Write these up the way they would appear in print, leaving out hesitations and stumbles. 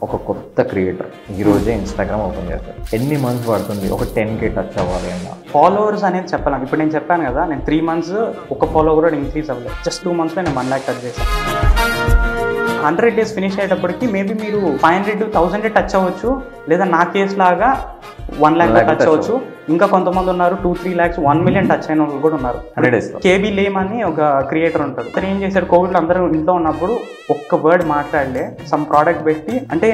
ఒక కొత్త క్రియేటర్ ఈరోజే ఇన్స్టాగ్రామ్ ఓపెన్ చేస్తారు, ఎన్ని మంత్స్ పడుతుంది ఒక 10K టచ్ అవ్వాలి అన్న? ఫాలోవర్స్ అనేది చెప్పాలి. ఇప్పుడు నేను చెప్పాను కదా, నేను 3 months ఒక ఫాలోవర్ కూడా ఇంక్రీజ్ అవ్వలేదు. జస్ట్ 2 monthsలో నేను 1 lakh టచ్ చేశాను. 100 days ఫినిష్ అయ్యేటప్పటికి మేబీ మీరు 500 to 1000 టచ్ అవ్వచ్చు, లేదా నా కేసు లాగా 1 lakh టచ్ అవ్వచ్చు. ఇంకా కొంతమంది ఉన్నారు 2-3 lakhs 1 million టచ్ అయిన వాళ్ళు కూడా ఉన్నారు. 100 days కేబీ లేమ్ అని ఒక క్రియేటర్ ఉంటాడు. అతను ఏం చేశాడు, కోవిడ్లో అందరూ ఇంట్లో ఉన్నప్పుడు ఒక్క వర్డ్ మాట్లాడలే, సమ్ ప్రోడక్ట్ పెట్టి, అంటే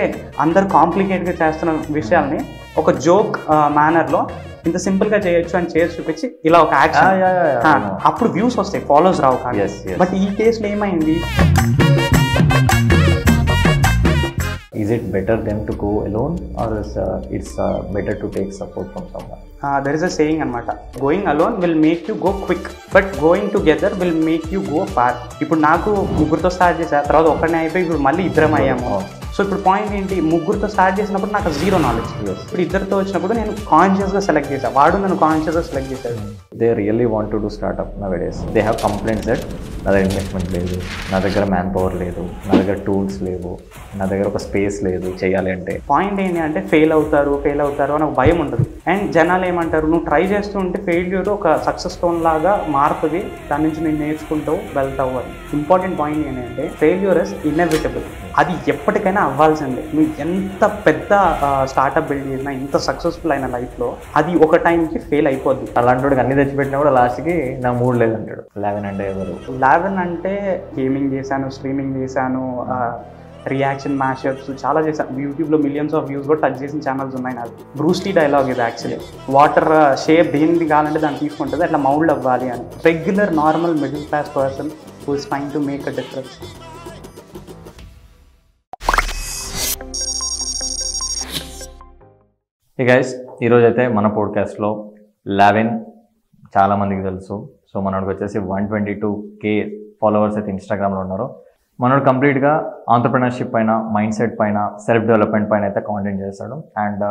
అందరు కాంప్లికేట్గా చేస్తున్న విషయాల్ని ఒక జోక్ మేనర్లో ఇంత సింపుల్గా చేయొచ్చు అని చేసి చూపించి ఇలా ఒక యాక్షన్, అప్పుడు వ్యూస్ వస్తాయి, ఫాలోస్ రావు. బట్ ఈ కేసులో ఏమైంది? Is it better them to go alone or it's better to take support from someone? There is a saying anamata, going alone will make you go quick, but going together will make you go far. ఇప్పుడు నాకు ముగ్గురుతో start చేసా, తర్వాత ఒక్కడిని అయిపోయి ఇప్పుడు మళ్ళీ ఇద్దరం అయ్యాము. సో ఇప్పుడు పాయింట్ ఏంటి, ముగ్గురుతో స్టార్ట్ చేసినప్పుడు నాకు 0 knowledge. ఇప్పుడు ఇద్దరితో వచ్చినప్పుడు నేను కాన్షియస్గా సెలెక్ట్ చేశాను, వాడు నన్ను కాన్షియస్గా సెలెక్ట్ చేశాడు. They really want to do startup నౌడేస్. They have complaints that నా దగ్గర ఇన్వెస్ట్మెంట్ లేదు, నా దగ్గర మ్యాన్ పవర్ లేదు, నా దగ్గర టూల్స్ లేవు, నా దగ్గర ఒక స్పేస్ లేదు చేయాలి అంటే. పాయింట్ ఏంటి అంటే ఫెయిల్ అవుతారు అని ఒక భయం ఉంటుంది. అండ్ జనాలు ఏమంటారు, నువ్వు ట్రై చేస్తూ ఉంటే ఫెయిల్యూర్ ఒక సక్సెస్ స్టోన్ లాగా మారుతుంది, దాని నుంచి నేను నేర్చుకుంటావు, వెళ్తావు అని. ఇంపార్టెంట్ పాయింట్ ఏంటంటే ఫెయిల్యూర్ ఇస్ ఇన్ఎవిటబుల్, అది ఎప్పటికైనా అవ్వాల్సిందే. నువ్వు ఎంత పెద్ద స్టార్ట్అప్ బిల్డ్ చేసినా, ఎంత సక్సెస్ఫుల్ అయిన లైఫ్లో అది ఒక టైంకి ఫెయిల్ అయిపోద్ది. అలాంటి వాడికి అన్ని తెచ్చిపెట్టినా కూడా లాస్ట్కి నా మూడ్ లేదంటాడు. 11 అంటే ఎవరు? 11 అంటే గేమింగ్ చేశాను, స్ట్రీమింగ్ చేశాను, రియాక్షన్ మ్యాషప్స్ చాలా చేశాను. యూట్యూబ్లో మిలియన్స్ ఆఫ్ వ్యూస్ కూడా టచ్ చేసిన ఛానల్స్ ఉన్నాయి నాకు. బ్రూస్లీ డైలాగ్ ఇది యాక్చువల్లీ, వాటర్ షేప్ దేనికి కావాలంటే దాన్ని తీసుకుంటుంది, అట్లా మౌల్డ్ అవ్వాలి అని. Regular normal middle class person who is trying to make a difference. Hey guys, ఈరోజు అయితే మన పోడ్కాస్ట్లో 11 చాలామందికి తెలుసు. సో మనోడికి వచ్చేసి 122K ఫాలోవర్స్ అయితే ఇన్స్టాగ్రామ్లో ఉన్నారు. మనోడు కంప్లీట్గా ఆంటర్ప్రినర్షిప్ పైన, మైండ్ సెట్ పైన, సెల్ఫ్ డెవలప్మెంట్ పైన అయితే కాంటెంట్ చేస్తాడు. అండ్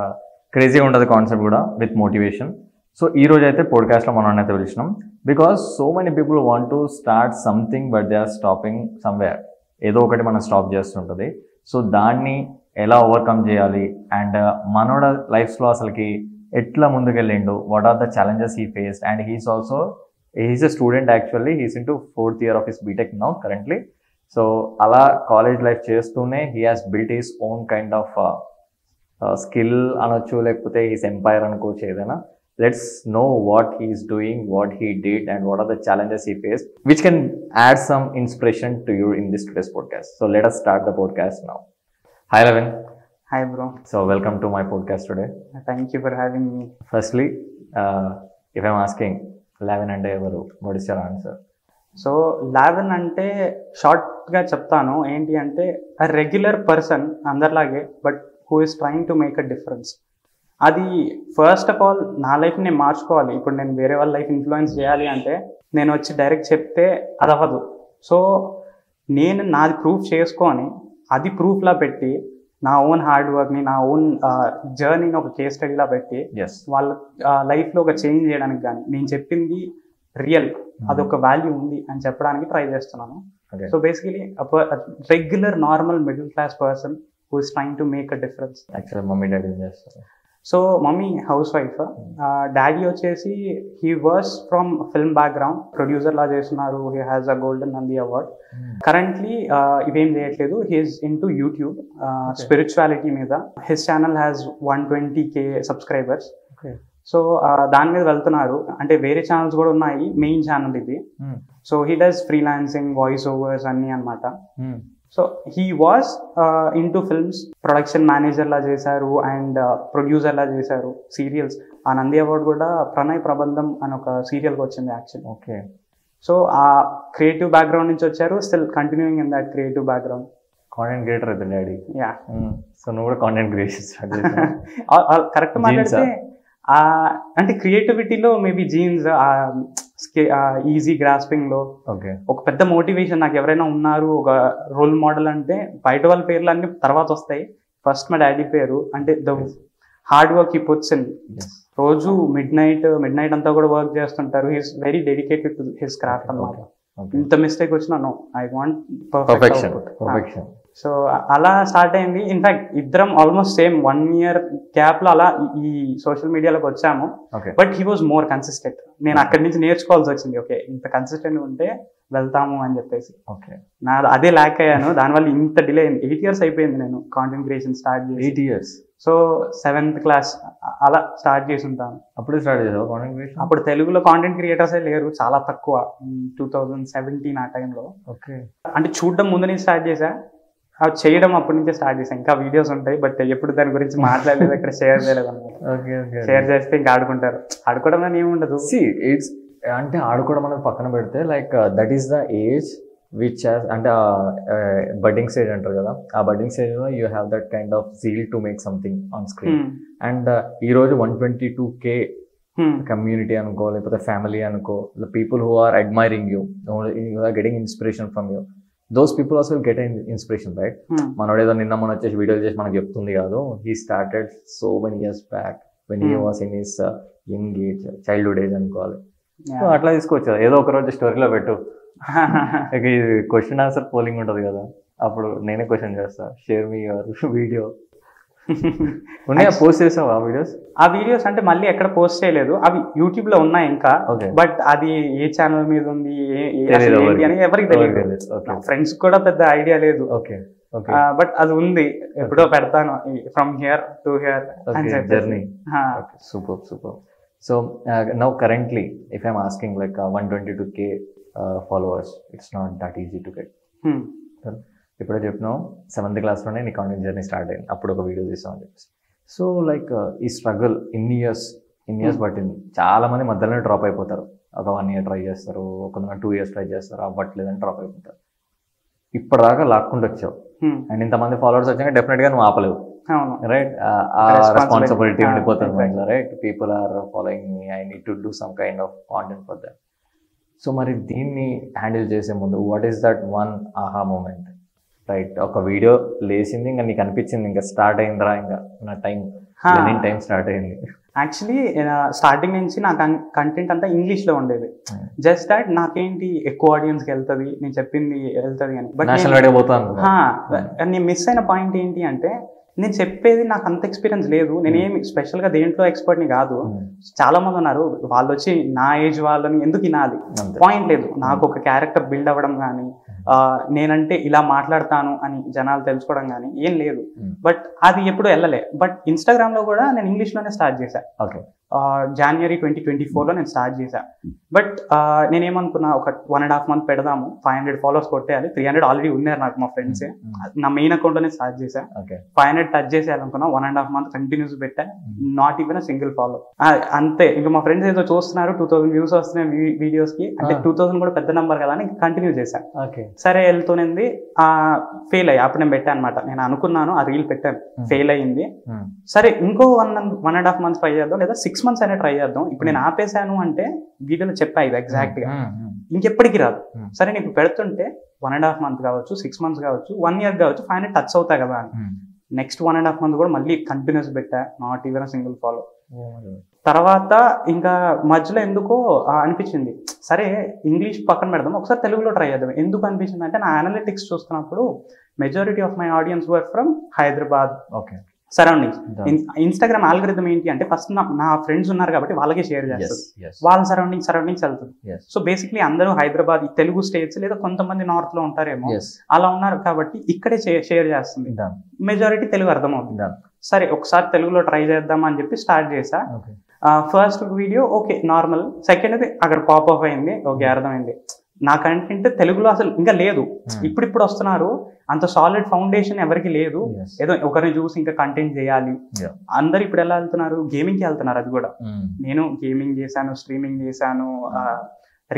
క్రేజీగా ఉంటుంది కాన్సెప్ట్ కూడా, విత్ మోటివేషన్. సో ఈరోజు అయితే పోడ్కాస్ట్లో మనోడిని అయితే పిలిచినాం because so many people want to start something but they are stopping somewhere. ఏదో ఒకటి మనం స్టాప్ చేస్తుంటుంది. సో దాన్ని ఎలా ఓవర్కమ్ చేయాలి, అండ్ మనోడ లైఫ్లో అసలుకి ఎట్లా ముందుకెళ్ళిండు, what are the challenges he faced. And he's a student actually, he's in to 4th year of his BTech now currently. So అలా కాలేజ్ లైఫ్ చేస్తూనే he has built his own kind of skill అనొచ్చు, లేకపోతే his empire అనుకోవచ్చు, ఏదైనా. Let's know what he's doing, what he did, and what are the challenges he faced, which can add some inspiration to you in this today's podcast. So let us start the podcast now. Hi Levin. Hi bro. So welcome to my podcast today. Thank you for having me. Firstly, if I'm asking 11 అంటే ఎవరు, what is your answer? So 11 అంటే షార్ట్గా చెప్తాను. ఏంటి అంటే a regular person అందరిలాగే, but who is trying to make a difference. అది first of all నా లైఫ్ నేను మార్చుకోవాలి. ఇప్పుడు నేను వేరే వాళ్ళ లైఫ్ ఇన్ఫ్లుయెన్స్ చేయాలి అంటే నేను వచ్చి డైరెక్ట్ చెప్తే అది అవ్వదు. సో నేను నాది ప్రూఫ్ చేసుకొని, అది ప్రూఫ్లా పెట్టి, నా ఓన్ హార్డ్ వర్క్ని, నా ఓన్ జర్నీని ఒక కేస్ స్టడీలా పెట్టి వాళ్ళ లైఫ్లో ఒక చేంజ్ చేయడానికి కానీ, నేను చెప్పింది రియల్, అదొక వాల్యూ ఉంది అని చెప్పడానికి ట్రై చేస్తున్నాను. So basically regular normal middle class person who is trying to make a difference. Actually mummy daddy ఏం చేస్తారు? So mummy housewife, daddy వచ్చేసి he was from film background, producer లా చేస్తున్నారు. He has a golden Nandi award. Currently ఇవేం చేయట్లేదు, he's in to YouTube, spirituality మీద. His channel has 120K subscribers. So దాని మీద వెళ్తున్నారు. అంటే వేరే ఛానల్స్ కూడా ఉన్నాయి, మెయిన్ ఛానల్ ఇది. So he does freelancing, voice overs అన్నీ అనమాట. So he was in to films, production మేనేజర్లా చేశారు అండ్ ప్రొడ్యూసర్లా చేశారు సీరియల్స్. ఆ నంది అవార్డు కూడా ప్రణయ్ ప్రబంధం అని ఒక సీరియల్కి వచ్చింది యాక్చువల్లీ. ఓకే. సో ఆ క్రియేటివ్ బ్యాక్గ్రౌండ్ నుంచి వచ్చారు, still continuing in that creative background. Content creator అయితే డాడీ. యా. సో నువ్వు కూడా కాంటెంట్ క్రియేషన్ కరెక్ట్ మాట్లాడితే అంటే క్రియేటివిటీలో మేబీ జీన్స్, ఈజీ గ్రాస్పింగ్లో ఒక పెద్ద మోటివేషన్. నాకు ఎవరైనా ఉన్నారు ఒక రోల్ మోడల్ అంటే, బయట వాళ్ళ పేర్లు అన్ని తర్వాత వస్తాయి, ఫస్ట్ మా డాడీ పేరు. అంటే the hard work he puts in. రోజు మిడ్ నైట్ అంతా కూడా వర్క్ చేస్తుంటారు. He's very dedicated to his craft అన్నమాట. ఇంత మిస్టేక్ వచ్చినా no, I want perfection. So అలా స్టార్ట్ అయింది. ఇన్ఫాక్ట్ ఇద్దరం ఆల్మోస్ట్ సేమ్ 1 year గ్యాప్ లో అలా ఈ సోషల్ మీడియాలోకి వచ్చాము. But he was more consistent. నేను అక్కడి నుంచి నేర్చుకోవాల్సి వచ్చింది. ఓకే, ఇంత కన్సిస్టెంట్ ఉంటే వెళ్తాము అని చెప్పేసి. నా అదే ల్యాక్ అయ్యాను. దానివల్ల ఇంత డిలే అయింది. 8 years అయిపోయింది నేను కాంటెంట్ క్రియేషన్ స్టార్ట్ చేసి. 8 years. సో 7th class అలా స్టార్ట్ చేసి ఉంటాను. అప్పుడే స్టార్ట్ చేసావు కాంటెంట్ క్రియేషన్? అప్పుడు తెలుగులో కాంటెంట్ క్రియేటర్సే లేరు, చాలా తక్కువ. 2017 ఆ టైంలో. ఓకే, అంటే చూడడం ముందు నుంచి స్టార్ట్ చేశా, అవి చేయడం అప్పటి నుంచే స్టార్ట్ చేశాను. ఇంకా వీడియోస్ ఉంటాయి, బట్ ఎప్పుడు దాని గురించి మాట్లాడలేదు, ఇక్కడ షేర్ చేయలేదు అనమాట. షేర్ చేస్తే ఇంకా ఆడుకుంటారు. ఆడుకోవడం అని ఏముండదు. అంటే ఆడుకోవడం అనేది పక్కన పెడితే, like that is the age which అంటే బడ్డింగ్ స్టేజ్ అంటారు కదా, ఆ బడ్డింగ్ స్టేజ్ లో you have that kind of zeal to make something on screen. And ఈ రోజు 122K కమ్యూనిటీ అనుకో, లేకపోతే ఫ్యామిలీ అనుకో, people who are admiring you, you are getting inspiration from you. Those people also will get inspiration, right? మనోడు ఏదో నిన్న మనం వచ్చేసి వీడియోలు చేసి మనకు చెప్తుంది కాదు. He started so many years back when he was in his young age, childhood age అనుకోవాలి. సో అట్లా తీసుకోవచ్చు. ఏదో ఒక రోజు స్టోరీలో పెట్టు. ఇక ఇది క్వశ్చన్ ఆన్సర్ పోలింగ్ ఉంటుంది కదా, అప్పుడు నేనే క్వశ్చన్ చేస్తా. Share me your video. ఉన్నాయా, పోస్ట్ చేసావు ఆ వీడియోస్? ఆ వీడియోస్ అంటే మళ్ళీ ఎక్కడ పోస్ట్ చేయలేదు, అవి యూట్యూబ్ లో ఉన్నాయి ఇంకా. బట్ అది ఏ ఛానల్ మీద ఉంది అని ఎవరికి తెలియదు. ఫ్రెండ్స్ కూడా పెద్ద ఐడియా లేదు. బట్ అది ఉంది, ఎప్పుడో పెడతాను. From here to hear journey. Super super. So now currently if I'm asking like 122K followers, it's not that easy to get. ఇప్పుడే చెప్పినావు 7th class లోనే నీ కాంటెంట్ జర్నీ స్టార్ట్ అయింది, అప్పుడు ఒక వీడియో తీసాం అని చెప్పేసి. సో లైక్ ఈ స్ట్రగుల్ ఇన్ని ఇయర్స్ పట్టింది. చాలా మంది మధ్యలోనే డ్రాప్ అయిపోతారు. ఒక 1 year ట్రై చేస్తారు, ఒక 2 years ట్రై చేస్తారు, అవ్వట్లేదని డ్రాప్ అయిపోతారు. ఇప్పటిదాకా లాక్కుండా వచ్చావు, అండ్ ఇంతమంది ఫాలోవర్స్ వచ్చాక డెఫినెట్ గా నువ్వు ఆపలేవు, రైట్? ఆ రెస్పాన్సిబిలిటీ ఉండిపోతుంది మైండ్లో, right? People are following me, I need to do some kind of content for that. So మరి దీన్ని హ్యాండిల్ చేసే ముందు what is that one aha moment, right? ఒక వీడియో లేచింది, ఇంకా నీకు అనిపించింది ఇంకా స్టార్ట్ అయిందిరా, ఇంకా నా టైం స్టార్ట్ అయింది. యాక్చువల్లీ స్టార్టింగ్ నుంచి నా కంటెంట్ అంతా ఇంగ్లీష్ లో ఉండేది. జస్ట్ దాట్ నాకేంటి ఎక్కువ ఆడియన్స్ కి వెళ్తుంది, నేను చెప్పింది వెళ్తుంది అని. బట్ నేను మిస్ అయిన పాయింట్ ఏంటి అంటే, నేను చెప్పేది నాకు అంత ఎక్స్పీరియన్స్ లేదు. నేనేమి స్పెషల్ గా దేంట్లో ఎక్స్పర్ట్ ని కాదు. చాలా మంది ఉన్నారు, వాళ్ళు వచ్చి నా ఏజ్ వాళ్ళని ఎందుకు వినాలి, పాయింట్ లేదు. నాకు ఒక క్యారెక్టర్ బిల్డ్ అవ్వడం కానీ, నేనంటే ఇలా మాట్లాడతాను అని జనాలు తెలుసుకోవడం కానీ ఏం లేదు. బట్ అది ఎప్పుడు వెళ్ళలే. బట్ ఇన్స్టాగ్రామ్ లో కూడా నేను ఇంగ్లీష్ లోనే స్టార్ట్ చేశాను. January 2024లో నేను స్టార్ట్ చేశాను. బట్ నేనేమనుకున్నా, ఒక 1.5 month పెడదాము, 500 followers కొట్టేయాలి. 300 ఆల్రెడీ ఉన్నారు నాకు, మా ఫ్రెండ్స్. నా మెయిన్ అకౌంట్ లోనే స్టార్ట్ చేశాను. 500 టచ్ చేసేయాలనుకున్నా. 1.5 month కంటిన్యూస్ పెట్టా, నాట్ ఈవెన్ సింగిల్ ఫాలో. అంతే. ఇంకా మా ఫ్రెండ్స్ ఏదో చూస్తున్నారు, 2000 views వస్తున్నాయి వీడియోస్ కి. అంటే 2000 కూడా పెద్ద నెంబర్ కదా అని కంటిన్యూ చేశాను. సరే వెళ్తూనేది, ఫెయిల్ అయ్యి అప్పుడు నేను పెట్టాను అనమాట. నేను అనుకున్నాను, ఆ రీల్ పెట్టాను, ఫెయిల్ అయ్యింది. సరే ఇంకో 1.5 months ట్రై చేద్దాం, లేదా 6 months అయినా ట్రై చేద్దాం. ఇప్పుడు నేను ఆపేశాను అంటే వీడియోలో చెప్పా ఇది ఎగ్జాక్ట్ గా, ఇంకెప్పటికీ రాదు. సరే నేను ఇప్పుడు పెడుతుంటే 1.5 month కావచ్చు, 6 months కావచ్చు, 1 year కావచ్చు, 500 టచ్ అవుతాయి కదా అని నెక్స్ట్ 1.5 month కూడా మళ్ళీ కంటిన్యూస్ పెట్టా, నాట్ ఈవెన్ సింగిల్ ఫాలో. తర్వాత ఇంకా మధ్యలో ఎందుకో అనిపించింది, సరే ఇంగ్లీష్ పక్కన పెడదాం, ఒకసారి తెలుగులో ట్రై చేద్దాం. ఎందుకు అనిపించింది అంటే, నా అనలిటిక్స్ చూస్తున్నప్పుడు majority of my audience were from Hyderabad surroundings. Instagram algorithm ఏంటి అంటే, ఫస్ట్ నా ఫ్రెండ్స్ ఉన్నారు కాబట్టి వాళ్ళకే షేర్ చేస్తారు, వాళ్ళ సరౌండింగ్స్ వెళ్తుంది. సో బేసిక్లీ అందరూ హైదరాబాద్, తెలుగు స్టేట్స్, లేదా కొంతమంది నార్త్ లో ఉంటారేమో, అలా ఉన్నారు కాబట్టి ఇక్కడే షేర్ చేస్తుంది. మెజారిటీ తెలుగు అర్థమవుతుంది. సరే ఒకసారి తెలుగులో ట్రై చేద్దాం అని చెప్పి స్టార్ట్ చేసా. First video okay normal, second అక్కడ పాప్ అప్ అయింది, ఓకే అర్థమైంది. నా కంటెంట్ తెలుగులో అసలు ఇంకా లేదు, ఇప్పుడు వస్తున్నారు. అంత సాలిడ్ ఫౌండేషన్ ఎవరికి లేదు. ఏదో ఒకరిని చూసి ఇంకా కంటెంట్ చేయాలి. అందరు ఇప్పుడు ఎలా వెళ్తున్నారు, గేమింగ్ కి వెళ్తున్నారు. అది కూడా నేను గేమింగ్ చేశాను, స్ట్రీమింగ్ చేశాను,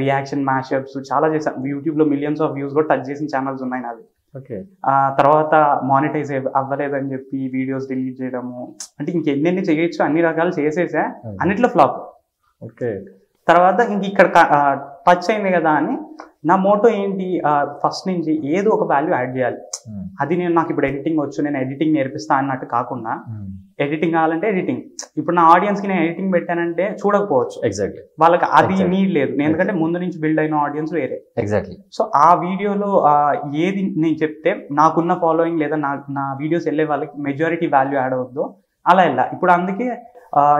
రియాక్షన్ మ్యాషప్స్ చాలా చేశాను. యూట్యూబ్ లో మిలియన్స్ ఆఫ్ వ్యూస్ కూడా టచ్ చేసిన ఛానల్స్ ఉన్నాయి నావి. తర్వాత మానిటైజ్ అవ్వలేదని చెప్పి వీడియోస్ డిలీట్ చేయడము, అంటే ఇంకెన్ని చేయొచ్చు, అన్ని రకాలు చేసేసా, అన్నిట్లో ఫ్లాప్. తర్వాత ఇంక ఇక్కడ టచ్ అయింది కదా అని నా మోటో ఏంటి, ఫస్ట్ నుంచి ఏదో ఒక వాల్యూ యాడ్ చేయాలి. అది నాకు ఇప్పుడు ఎడిటింగ్ వచ్చు, నేను ఎడిటింగ్ నేర్పిస్తా అన్నట్టు కాకుండా ఎడిటింగ్ కావాలంటే ఎడిటింగ్. ఇప్పుడు నా ఆడియన్స్కి నేను ఎడిటింగ్ పెట్టానంటే చూడకపోవచ్చు, ఎగ్జాక్ట్లీ వాళ్ళకి అది నీడ్ లేదు, ఎందుకంటే ముందు నుంచి బిల్డ్ అయిన ఆడియన్స్ వేరే. ఎగ్జాక్ట్లీ. సో ఆ వీడియోలో ఏది నేను చెప్తే నాకున్న ఫాలోయింగ్ లేదా నా వీడియోస్ వెళ్ళే వాళ్ళకి మెజారిటీ వాల్యూ యాడ్ అవుద్దో అలా వెళ్ళా. ఇప్పుడు అందుకే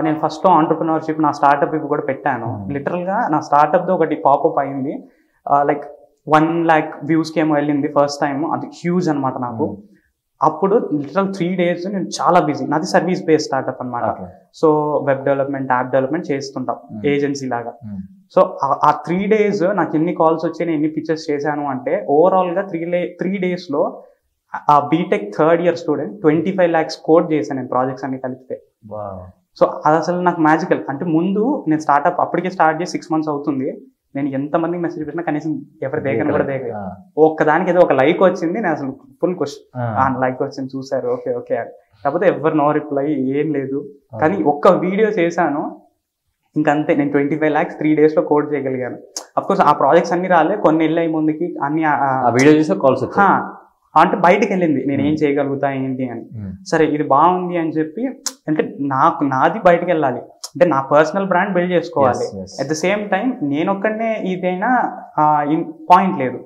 నేను ఫస్ట్ ఆంటర్ప్రినర్షిప్ నా స్టార్ట్అప్ ఇవి కూడా పెట్టాను. లిటరల్గా నా స్టార్ట్అప్తో ఒకటి పాపప్ అయింది, లైక్ 1 lakh వ్యూస్కి ఏమో వెళ్ళింది ఫస్ట్ టైం. అది హ్యూజ్ అనమాట నాకు. అప్పుడు లిటరల్ 3 days నేను చాలా బిజీ. నాది సర్వీస్ బేస్డ్ స్టార్ట్అప్ అనమాట. So web development, app development చేస్తుంటాం ఏజెన్సీ లాగా. సో ఆ 3 days నాకు ఎన్ని కాల్స్ వచ్చాయి, నేను ఎన్ని పిక్చర్స్ చేశాను అంటే ఓవరాల్గా 3 daysలో ఆ B Tech 3rd year student 25 lakhs code చేశాను నేను ప్రాజెక్ట్స్ అన్ని కలిపితే. సో అది అసలు నాకు మ్యాజికల్. అంటే ముందు నేను స్టార్ట్అప్ అప్పటికే స్టార్ట్ చేసి 6 months అవుతుంది, నేను ఎంతమందికి మెసేజ్ పెట్టినా కనీసం ఎవరి దగ్గర కూడా దగ్గర ఒక్కదానికి ఏదో ఒక లైక్ వచ్చింది. నేను అసలు ఫుల్ క్వశ్చన్, లైక్ వచ్చింది చూసారు, ఓకే ఓకే అని. కాకపోతే ఎవరు నో రిప్లై, ఏం లేదు. కానీ ఒక్క వీడియో చేశాను ఇంకంతే. నేను 25 lakhs 3 daysలో కోడ్ చేయగలిగాను. అఫ్కోర్స్ ఆ ప్రాజెక్ట్స్ అన్ని రాలే, కొన్ని వెళ్ళాయి ముందుకి అన్ని. వీడియో చేసే కాల్స్ అంటే బయటకు వెళ్ళింది నేను ఏం చేయగలుగుతా ఏంటి అని. సరే ఇది బాగుంది అని చెప్పి, అంటే నాది బయటకు వెళ్ళాలి, అంటే నా పర్సనల్ బ్రాండ్ బిల్డ్ చేసుకోవాలి. అట్ ద సేమ్ టైం నేను ఒక్కడనే ఇదైనా పాయింట్ లేదు,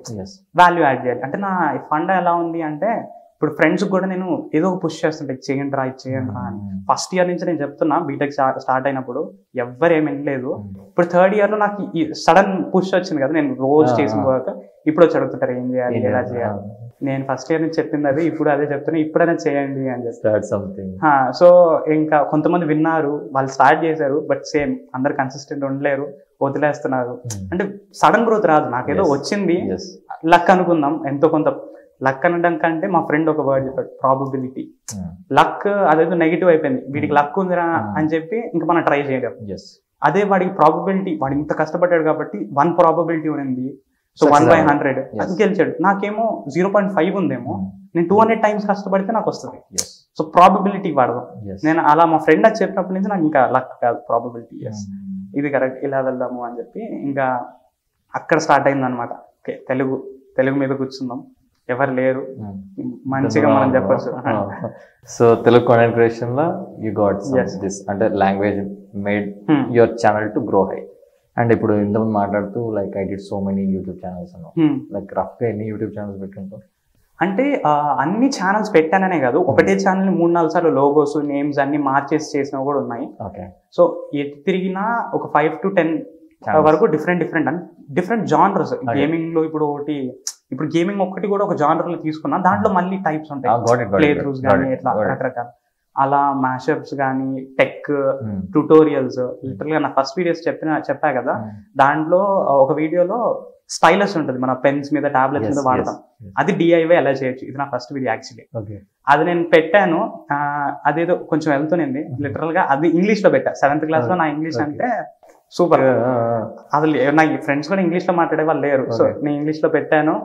వాల్యూ యాడ్ చేయాలి. అంటే నా ఫండ్ ఎలా ఉంది అంటే, ఇప్పుడు ఫ్రెండ్స్ కూడా నేను ఏదో పుష్ చేస్తుంటే చేయండి రా ఇది చేయండి రా అని. ఫస్ట్ ఇయర్ నుంచి నేను చెప్తున్నా, బీటెక్ స్టార్ట్ అయినప్పుడు ఎవ్వరు ఏం వినలేదు. ఇప్పుడు 3rd yearలో నాకు ఈ సడన్ పుష్ వచ్చింది కదా, నేను రోజు చేసిన వర్క్ ఇప్పుడు వచ్చి అడుగుతుంటారు ఏం చేయాలి, ఎలా చేయాలి. నేను ఫస్ట్ ఇయర్ నుంచి చెప్పింది అది, ఇప్పుడు అదే చెప్తున్నా, ఇప్పుడైనా చేయండి అని చెప్తారు. సో ఇంకా కొంతమంది విన్నారు, వాళ్ళు స్టార్ట్ చేశారు, బట్ సేమ్ అందరు కన్సిస్టెంట్ ఉండలేరు, వదిలేస్తున్నారు. అంటే సడన్ గ్రోత్ రాదు. నాకేదో వచ్చింది, లక్ అనుకుందాం, ఎంతో కొంత. లక్ అనడం కంటే మా ఫ్రెండ్ ఒక వర్డ్ చెప్పాడు, ప్రాబబిలిటీ. లక్ అదేదో నెగిటివ్ అయిపోయింది, వీడికి లక్ ఉందిరా అని చెప్పి ఇంకా మనం ట్రై చేయలేం. అదే వాడికి ప్రాబబిలిటీ, వాడు ఇంత కష్టపడ్డాడు కాబట్టి 1 probability ఉంది, సో 1/100 అది గెలిచాడు. నాకేమో 0.5 ఉందేమో, నేను 200 times కష్టపడితే నాకు వస్తుంది. సో ప్రాబబిలిటీ వాడదాం. నేను అలా మా ఫ్రెండ్ అది చెప్పినప్పటి నుంచి నాకు ఇంకా లక్ కాదు, ప్రాబబిలిటీ. ఇది కరెక్ట్, ఇలా వెళ్దాము అని చెప్పి ఇంకా అక్కడ స్టార్ట్ అయింది అనమాట. ఓకే, తెలుగు మీద కూర్చుందాం, ఎవరు లేరు, మంచిగా మనం చెప్పచ్చు. సో తెలుగు కాంటెంట్ క్రియేషన్ లో యూ గాట్ దిస్, అంటే language made your channel to grow high. And ఇప్పుడు ఇంతకుముందు మాట్లాడుతూ like I did so many YouTube channels అన్నావు, లైక్ రఫ్గా ఎన్ని యూట్యూబ్ ఛానల్స్ పెట్టుకుంటావు? అంటే అన్ని ఛానల్స్ పెట్టాననే కాదు, ఒకటే ఛానల్ 3-4 సార్లు లోగోస్, నేమ్స్ అన్ని మార్చేసి చేసినవి కూడా ఉన్నాయి. సో ఎటు తిరిగినా ఒక 5 to 10 వరకు డిఫరెంట్ జానర్స్. గేమింగ్ లో ఇప్పుడు గేమింగ్ ఒకటి కూడా ఒక జానర్ లో తీసుకున్నా, దాంట్లో మళ్ళీ టైప్స్ ఉంటాయి, ప్లే త్రూస్ కానీ ఇట్లా రకరకాల. అలా మ్యాషప్స్ కానీ, టెక్ ట్యూటోరియల్స్. లిటరల్ గా నా ఫస్ట్ వీడియోస్ చెప్పా కదా, దాంట్లో ఒక వీడియోలో స్టైలస్ ఉంటుంది, మన పెన్స్ మీద టాబ్లెట్స్ మీద వాడతాం, అది DIY ఎలా చేయొచ్చు. ఇది నా ఫస్ట్ వీడియో యాక్చువల్లీ. అది నేను పెట్టాను, అదేదో కొంచెం వెళ్తుంది లిటరల్ గా. అది ఇంగ్లీష్ లో పెట్టా, 7th class లో. నా ఇంగ్లీష్ అంటే సూపర్, అసలు నా ఫ్రెండ్స్ కూడా ఇంగ్లీష్ లో మాట్లాడే వాళ్ళు లేరు. సో నేను ఇంగ్లీష్ లో పెట్టాను.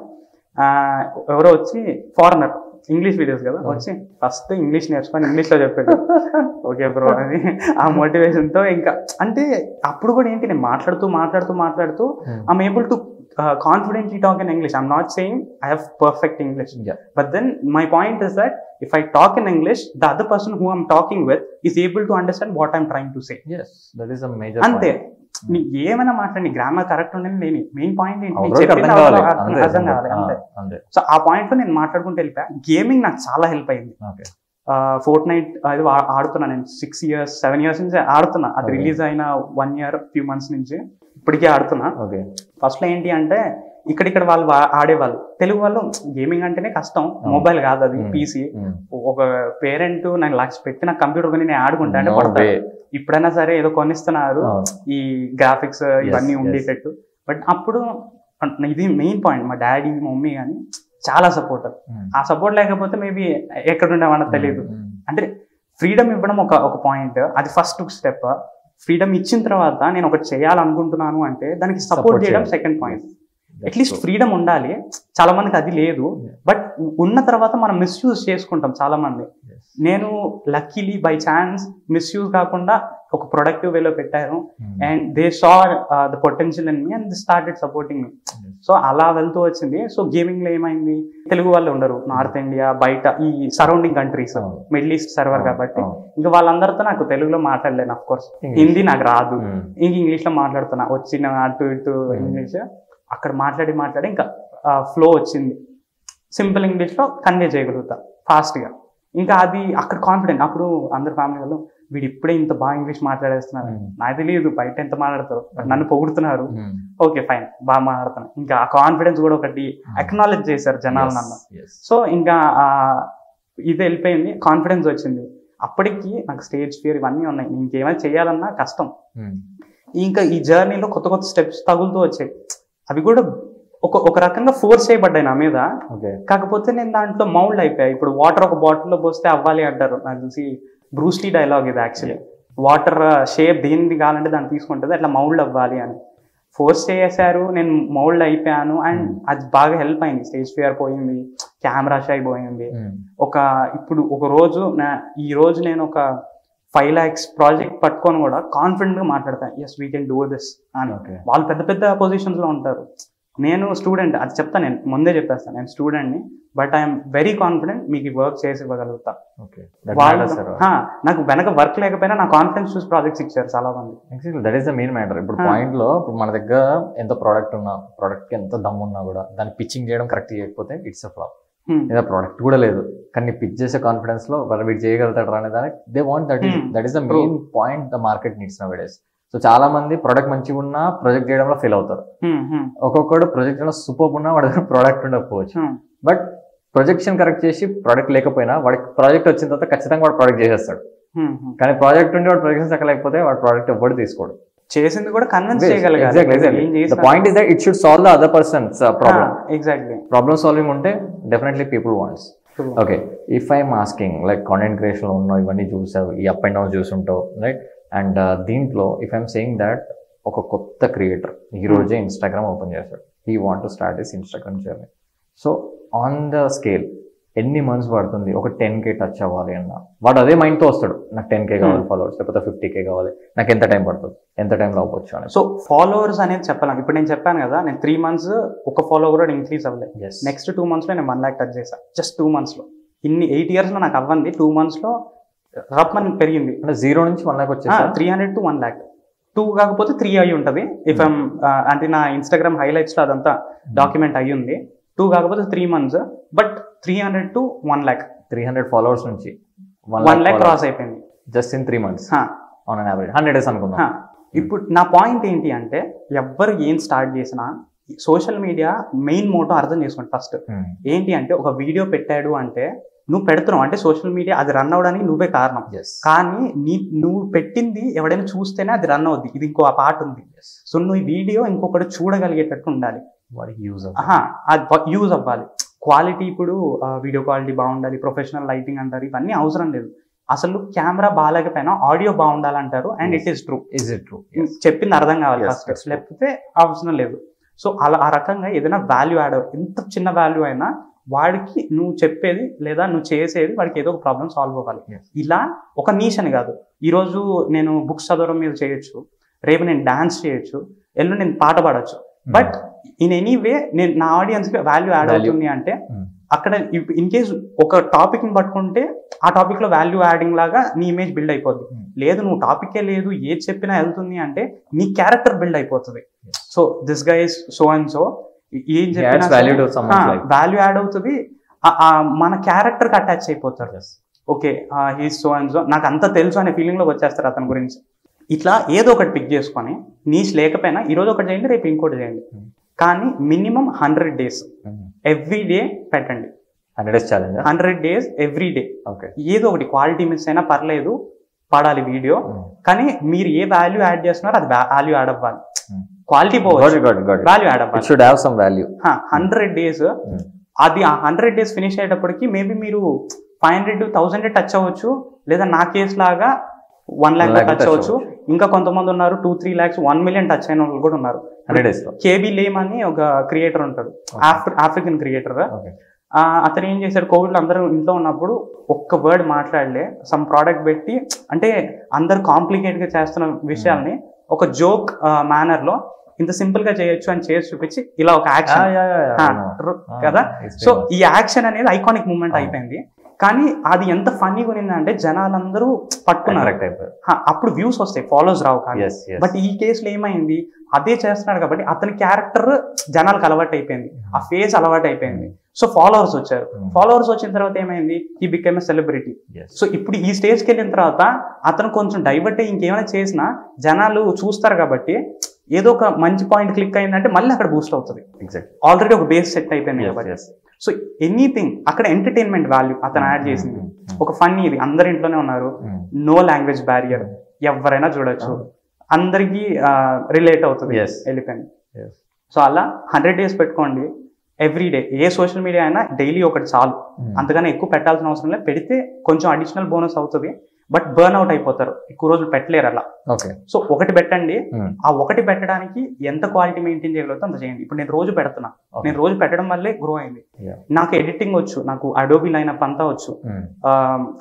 ఎవరో వచ్చి ఫారినర్, ఇంగ్లీష్ వీడియోస్ కదా, వచ్చి ఫస్ట్ ఇంగ్లీష్ నేర్చుకొని ఇంగ్లీష్ లో చెప్పాడు. ఓకే బ్రో అని ఆ మోటివేషన్ తో ఇంకా, అంటే అప్పుడు కూడా ఏంటి, నేను మాట్లాడుతూ I'm able to confidently talk in English. I'm not saying I have perfect English, but then my point is that if I talk in English, the other person who I'm talking with is able to understand what I'm trying to say. Yes, that is a major ante point. నీ ఏమైనా మాట్లాడి grammar correct ఉండని లేని, main point ఏంటి, అర్థం కావాలి అంతే. So ఆ పాయింట్ లో నేను మాట్లాడుకుంటూ వెళ్ళిపోయా. గేమింగ్ నాకు చాలా హెల్ప్ అయింది. Fortnite అది ఆడుతున్నా నేను 7 years నుంచి ఆడుతున్నా. అది రిలీజ్ అయిన 1 year few months నుంచి ఇప్పటికే ఆడుతున్నా. ఫస్ట్ లో ఏంటి అంటే, ఇక్కడ వాళ్ళు ఆడేవాళ్ళు, తెలుగు వాళ్ళు గేమింగ్ అంటేనే కష్టం, మొబైల్ కాదు అది, పీసీ. ఒక పేరెంట్ నాకు లక్ష పెట్టి నాకు కంప్యూటర్ కొని నేను ఆడుకుంటా అంటే పడతా. ఇప్పుడైనా సరే ఏదో కొనిస్తున్నారు ఈ గ్రాఫిక్స్ ఇవన్నీ ఉండేటట్టు. బట్ అప్పుడు ఇది మెయిన్ పాయింట్, మా డాడీ మమ్మీ కానీ చాలా సపోర్టర్. ఆ సపోర్ట్ లేకపోతే మేబీ ఎక్కడ ఉండేవన్నా తెలియదు. అంటే ఫ్రీడమ్ ఇవ్వడం ఒక పాయింట్, అది ఫస్ట్ స్టెప్. ఫ్రీడమ్ ఇచ్చిన తర్వాత నేను ఒకటి చేయాలనుకుంటున్నాను అంటే దానికి సపోర్ట్ చేయడం సెకండ్ పాయింట్. అట్లీస్ట్ ఫ్రీడమ్ ఉండాలి, చాలా మందికి అది లేదు. బట్ ఉన్న తర్వాత మనం మిస్యూజ్ చేసుకుంటాం చాలా మంది. నేను లక్కీలీ బై ఛాన్స్ మిస్యూజ్ కాకుండా ఒక ప్రొడక్టివ్ వేలో పెట్టాను and they saw the potential in me and they started supporting me. So అలా వెళ్తూ వచ్చింది. సో గేమింగ్ లో ఏమైంది, తెలుగు వాళ్ళు ఉండరు నార్త్ ఇండియా బయట ఈ surrounding countries, middle east server కాబట్టి ఇంకా వాళ్ళందరితో నాకు తెలుగులో మాట్లాడలేను. అఫ్ కోర్స్ హిందీ నాకు రాదు, ఇంక ఇంగ్లీష్ లో మాట్లాడుతున్నా, వచ్చిన అటు ఇటు ఇంగ్లీష్ అక్కడ మాట్లాడి ఇంకా ఫ్లో వచ్చింది. సింపుల్ ఇంగ్లీష్ లో కన్వే చేయగలుగుతా ఫాస్ట్ గా. ఇంకా అది అక్కడ కాన్ఫిడెంట్. అప్పుడు అందరు ఫ్యామిలీ వాళ్ళు వీడు ఇప్పుడే ఇంత బాగా ఇంగ్లీష్ మాట్లాడేస్తున్నారు, నాకు తెలియదు బయట ఎంత మాట్లాడతారు, బట్ నన్ను పొగుడుతున్నారు, ఓకే ఫైన్ బాగా మాట్లాడుతున్నా. ఇంకా ఆ కాన్ఫిడెన్స్ కూడా ఒకటి అక్నాలెడ్జ్ చేశారు జనాలు నన్ను. సో ఇంకా ఇది వెళ్ళిపోయింది, కాన్ఫిడెన్స్ వచ్చింది. అప్పటికి నాకు స్టేజ్ ఫియర్ ఇవన్నీ ఉన్నాయి, ఇంకేమైనా చేయాలన్నా కష్టం. ఇంకా ఈ జర్నీలో కొత్త కొత్త స్టెప్స్ తగులుతూ వచ్చాయి. అవి కూడా ఒక రకంగా ఫోర్స్ చేయబడ్డాయి నా మీద. కాకపోతే నేను దాంట్లో మౌల్డ్ అయిపోయా. ఇప్పుడు వాటర్ ఒక బాటిల్లో పోస్తే అవ్వాలి అంటారు, నాకు తెలిసి బ్రూస్లీ డైలాగ్ ఇది యాక్చువల్లీ. వాటర్ షేప్ దేనిది కావాలంటే దాన్ని తీసుకుంటుంది, అట్లా మౌల్డ్ అవ్వాలి అని ఫోర్స్ చేశారు. నేను మౌల్డ్ అయిపోయాను అండ్ అది బాగా హెల్ప్ అయింది. స్టేజ్ ఫియర్ పోయింది, కెమెరా షై పోయింది. ఇప్పుడు ఒక రోజు ఈ రోజు నేను ఒక 5 lakhs ప్రాజెక్ట్ పట్టుకొని కూడా కాన్ఫిడెంట్ గా మాట్లాడతాను, yes we can do this అని. వాళ్ళు పెద్ద పెద్ద పొజిషన్స్ లో ఉంటారు, నేను స్టూడెంట్. అది చెప్తాను, నేను ముందే చెప్పేస్తాను నేను స్టూడెంట్ని, బట్ ఐఎమ్ వెరీ కాన్ఫిడెంట్ మీకు ఈ వర్క్ చేసి ఇవ్వగలుగుతా. నాకు వెనక వర్క్ లేకపోయినా నా కాన్ఫిడెన్స్ చూసి ప్రాజెక్ట్స్ ఇచ్చారు చాలా మంది. That is the main matter. ఇప్పుడు పాయింట్ లో ఇప్పుడు మన దగ్గర ఎంత ప్రోడక్ట్ ఉన్నా, ప్రోడక్ట్ కి ఎంత దమ్ ఉన్నా కూడా దాన్ని పిచ్చింగ్ చేయడం కరెక్ట్ చేయకపోతే ఇట్స్ అ ఫ్లాప్. లేదా ప్రోడక్ట్ కూడా లేదు కానీ పిచ్ చేసే కాన్ఫిడెన్స్ లో వాళ్ళు వీడు చేయగలుగుతాడు అనే దానికి they want that is the main point the market needs now days. So చాలా మంది ప్రొడక్ట్ మంచిగా ఉన్నా ప్రొజెక్ట్ చేయడంలో ఫెయిల్ అవుతారు. ఒక్కొక్కడు ప్రొజెక్ట్ చేయడం సూపర్ ఉన్నా వాడి దగ్గర ప్రోడక్ట్ ఉండకపోవచ్చు, బట్ ప్రొజెక్షన్ కరెక్ట్ చేసి ప్రోడక్ట్ లేకపోయినా వాడికి ప్రాజెక్ట్ వచ్చిన తర్వాత ఖచ్చితంగా వాడు ప్రాజెక్ట్ చేసేస్తాడు. కానీ ప్రాజెక్ట్ ఉండి వాడు ప్రొజెక్షన్ ఎక్కలేకపోతే వాడు ప్రాజెక్ట్ ఎవ్వడు తీసుకోడు. చేసింది కూడా కన్విన్స్ చేయగలగాలి. The point is that it should solve the other person's problem. Exactly. Problem solving ఉంటే definitely people wants. Okay, if I'm asking like content creation లో ఉన్నావు, ఇవన్నీ చూసావు, ఈ అప్ అండ్ డౌన్ చూసుంటావు, రైట్? అండ్ దీంట్లో ఇఫ్ ఐఎమ్ సేయింగ్ దట్ ఒక కొత్త క్రియేటర్ ఈ రోజే ఇన్స్టాగ్రామ్ ఓపెన్ చేశాడు, he want to start his Instagram journey. So on the scale ఎన్ని మంత్స్ పడుతుంది ఒక 10K టచ్ అవ్వాలి అన్న? వాడు అదే మైండ్తో వస్తాడు, నాకు 10K కావాలి ఫాలోవర్స్, లేకపోతే 50K కావాలి, నాకు ఎంత టైం పడుతుంది, ఎంత టైంలో అవ్వచ్చు అని. సో ఫాలోవర్స్ అనేది చెప్పాలి. ఇప్పుడు నేను చెప్పాను కదా, నేను 3 months ఒక ఫాలోవర్ కూడా ఇంక్రీజ్ అవ్వలేదు. నెక్స్ట్ 2 months లో నేను 1 lakh టచ్ చేశాను. జస్ట్ 2 months లో. ఇన్ని 8 years లో నాకు అవ్వంది 2 months లో రప్మని పెరిగింది. అంటే 0 నుంచి 1 lakh వచ్చేసి 300 to 1 lakh. 2 కాకపోతే 3 అయ్యి ఉంటుంది. ఇఫ్ అంటే నా ఇన్స్టాగ్రామ్ హైలైట్స్ లో అదంతా డాక్యుమెంట్ అయ్యి ఉంది. 2 కాకపోతే 3 months, but 300 to 1 lakh. 300 followers నుంచి 1 lakh క్రాస్ అయిపోయింది just in 3 months on an average. 100 days అనుకుందాం. ఇప్పుడు నా పాయింట్ ఏంటి అంటే, ఎవ్వరు ఏం స్టార్ట్ చేసినా సోషల్ మీడియా మెయిన్ మోటో అర్థం చేసుకోండి ఫస్ట్. ఏంటి అంటే, ఒక వీడియో పెట్టాడు అంటే నువ్వు పెడుతున్నావు అంటే సోషల్ మీడియా అది రన్ అవడానికి నువ్వే కారణం. కానీ నువ్వు పెట్టింది ఎవడైనా చూస్తేనే అది రన్ అవుద్ది. ఇది ఇంకో పార్ట్ ఉంది. సో నువ్వు ఈ వీడియో ఇంకొకటి చూడగలిగేటట్టు ఉండాలి, యూజ్ అవ్వాలి. క్వాలిటీ, ఇప్పుడు వీడియో క్వాలిటీ బాగుండాలి, ప్రొఫెషనల్ లైటింగ్ అంటారు, ఇవన్నీ అవసరం లేదు. అసలు కెమెరా బాగాలేకపోయినా ఆడియో బాగుండాలంటారు, అండ్ ఇట్ ఈస్ ట్రూ. చెప్పింది అర్థం కావాలి ఫస్ట్, లేకపోతే అవసరం లేదు. సో అలా ఆ రకంగా ఏదైనా వాల్యూ యాడ్, ఎంత చిన్న వాల్యూ అయినా వాడికి నువ్వు చెప్పేది లేదా నువ్వు చేసేది వాడికి ఏదో ఒక ప్రాబ్లం సాల్వ్ అవ్వాలి. ఇలా ఒక నీష్ అని కాదు, ఈరోజు నేను బుక్స్ చదవడం మీద చేయొచ్చు, రేపు నేను డాన్స్ చేయొచ్చు, ఎల్లు నేను పాట పాడచ్చు. బట్ ఇన్ ఎనీ వే నేను నా ఆడియన్స్ కి వాల్యూ యాడ్ అవుతుంది అంటే అక్కడ ఇన్ కేస్ ఒక టాపిక్ ని పట్టుకుంటే ఆ టాపిక్ లో వాల్యూ యాడింగ్ లాగా నీ ఇమేజ్ బిల్డ్ అయిపోద్ది. లేదు నువ్వు టాపికే లేదు, ఏది చెప్పినా వెళ్తుంది అంటే నీ క్యారెక్టర్ బిల్డ్ అయిపోతుంది. So this guy is so and so, ఏం చెప్పినా వాల్యూ యాడ్ అవుతుంది, మన క్యారెక్టర్ కి అటాచ్ అయిపోతారు. Okay he's so and so, నాకు అంత తెలుసు అనే ఫీలింగ్ లోకి వచ్చేస్తారు అతని గురించి. ఇట్లా ఏదో ఒకటి పిక్ చేసుకొని, నీస్ లేకపోయినా ఈరోజు ఒకటి చేయండి, రేపు ఇంకోటి చేయండి, కానీ మినిమం 100 days ఎవ్రీ డే పెట్టండి. 100 days ఎవ్రీ డే ఏదో ఒకటి, క్వాలిటీ మిస్ అయినా పర్లేదు, పడాలి వీడియో. కానీ మీరు ఏ వాల్యూ యాడ్ చేస్తున్నారో అది వాల్యూ యాడ్ అవ్వాలి. క్వాలిటీ పోవాలి, వాల్యూ యాడ్ అవ్వాలి. 100 days అది ఆ 100 days ఫినిష్ అయ్యేటప్పటికి మేబీ మీరు 500 to 1000 టచ్ అవ్వచ్చు, లేదా నా కేసు లాగా 1 lakh టచ్ అవ్వచ్చు. ఇంకా కొంతమంది ఉన్నారు 2-3 lakhs 1 million టచ్ అయిన వాళ్ళు కూడా ఉన్నారు. కేబీ లేమ్ అని ఒక క్రియేటర్ ఉంటాడు, ఆఫ్రికన్ క్రియేటర్. అతను ఏం చేశాడు, కోవిడ్లో అందరూ ఇంట్లో ఉన్నప్పుడు ఒక్క వర్డ్ మాట్లాడలే, సమ్ ప్రోడక్ట్ పెట్టి, అంటే అందరు కాంప్లికేట్గా చేస్తున్న విషయాల్ని ఒక జోక్ మేనర్లో ఇంత సింపుల్ గా చేయొచ్చు అని చేసి చూపించి ఇలా ఒక యాక్షన్ కదా. సో ఈ యాక్షన్ అనేది ఐకానిక్ మూమెంట్ అయిపోయింది. కానీ అది ఎంత ఫన్నీగా ఉన్నిందంటే జనాలందరూ పట్టుకున్నారు. అప్పుడు వ్యూస్ వస్తాయి, ఫాలోవర్స్ రావు. కానీ బట్ ఈ కేసులో ఏమైంది, అదే చేస్తున్నాడు కాబట్టి అతని క్యారెక్టర్ జనాలకు అలవాటు అయిపోయింది, ఆ ఫేస్ అలవాటు అయిపోయింది. సో ఫాలోవర్స్ వచ్చారు. ఫాలోవర్స్ వచ్చిన తర్వాత ఏమైంది, ఈ బికెమ్ ఎ సెలబ్రిటీ. సో ఇప్పుడు ఈ స్టేజ్కి వెళ్ళిన తర్వాత అతను కొంచెం డైవర్ట్ అయ్యి ఇంకేమైనా చేసినా జనాలు చూస్తారు కాబట్టి ఏదో ఒక మంచి పాయింట్ క్లిక్ అయిందంటే మళ్ళీ అక్కడ బూస్ట్ అవుతుంది. ఆల్రెడీ ఒక బేస్ సెట్ అయిపోయింది కాబట్టి. సో ఎనీథింగ్ అక్కడ ఎంటర్టైన్మెంట్ వాల్యూ అతను యాడ్ చేసింది. ఒక ఫన్నీ, ఇది అందరి ఇంట్లోనే ఉన్నారు, నో లాంగ్వేజ్ బ్యారియర్, ఎవరైనా చూడొచ్చు, అందరికీ రిలేట్ అవుతుంది, వెళ్ళిపోయింది. సో అలా 100 days పెట్టుకోండి, ఎవ్రీడే. ఏ సోషల్ మీడియా అయినా డైలీ ఒకటి చాలు, అంతగానే ఎక్కువ పెట్టాల్సిన అవసరం లేదు. పెడితే కొంచెం అడిషనల్ బోనస్ అవుతుంది, బట్ బర్న్ అవుట్ అయిపోతారు, ఎక్కువ రోజులు పెట్టలేరు అలా. సో ఒకటి పెట్టండి, ఆ ఒకటి పెట్టడానికి ఎంత క్వాలిటీ మెయింటైన్ చేయగలుగుతా అంత చేయండి. ఇప్పుడు నేను రోజు పెడుతున్నా, నేను రోజు పెట్టడం వల్లే గ్రో అయింది. నాకు ఎడిటింగ్ వచ్చు, నాకు అడోబీ లైనప్ అంతా వచ్చు,